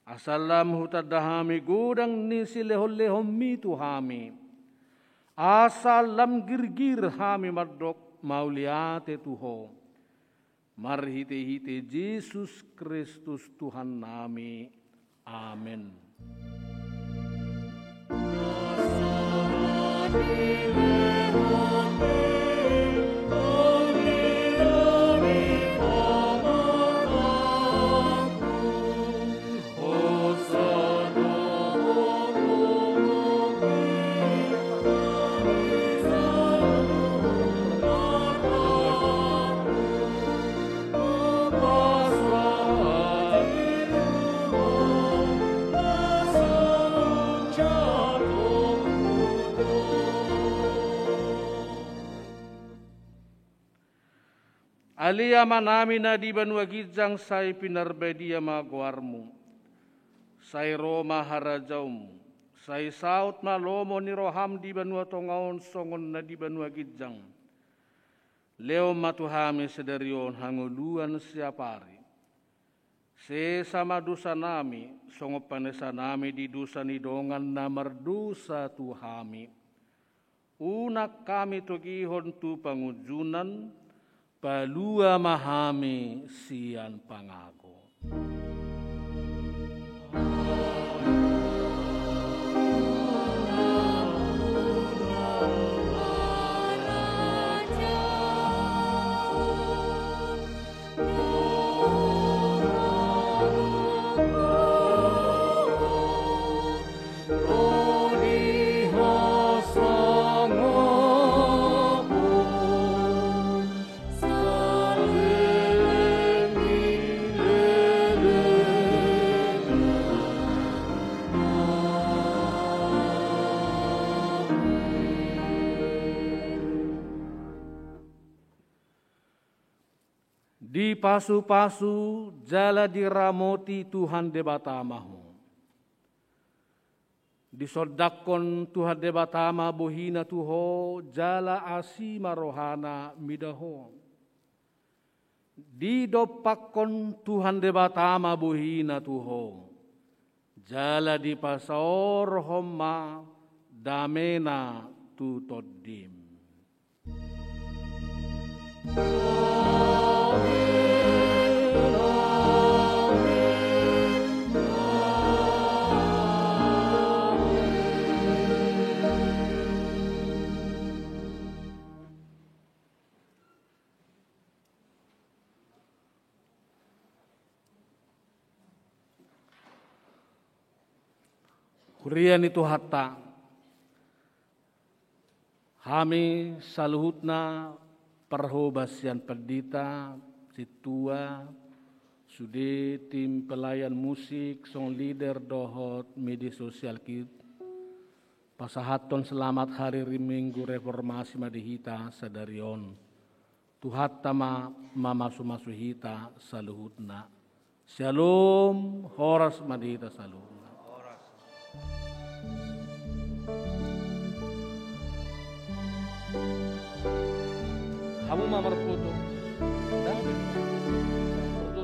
Asalam hutadahami gudang ni silehol-lehom mitu hami. Asalam girgir hami mardok mauliate tuho. Marhite-hite Yesus Kristus Tuhan nami. Amin. Alia manami na di Banua Gijang say pinarbedia magwarmu. Say Roma harajaum. Say saut malomo ni roham di Banua Tongaon songon na di Banua Gijang. Leo matuhami sedarion hanguluan siapari. Se sama dosa nami, songo panesa nami di dosa ni dongan na mardosa tuhami. Unak kami togihon tu pangujunan, palua mahami sian pangago. Di pasu-pasu jala diramoti Tuhan debatamahu. Disodakon Tuhan debatama bohina tuho jala asima rohana midaho. Didopakon Tuhan debatama bohina tuho jala di pasaor homma damena tutodim. Hurian itu hatta. Kami saluhutna perhobasian perdita, situa, sude tim pelayan musik, song leader dohot media sosial kit. Pasahaton selamat hari Minggu reformasi madihita sadarion. Tuhat tama mamasu hita saluhutna. Shalom, horas madihita saluhutna. Kamu mamar foto. Dah. Foto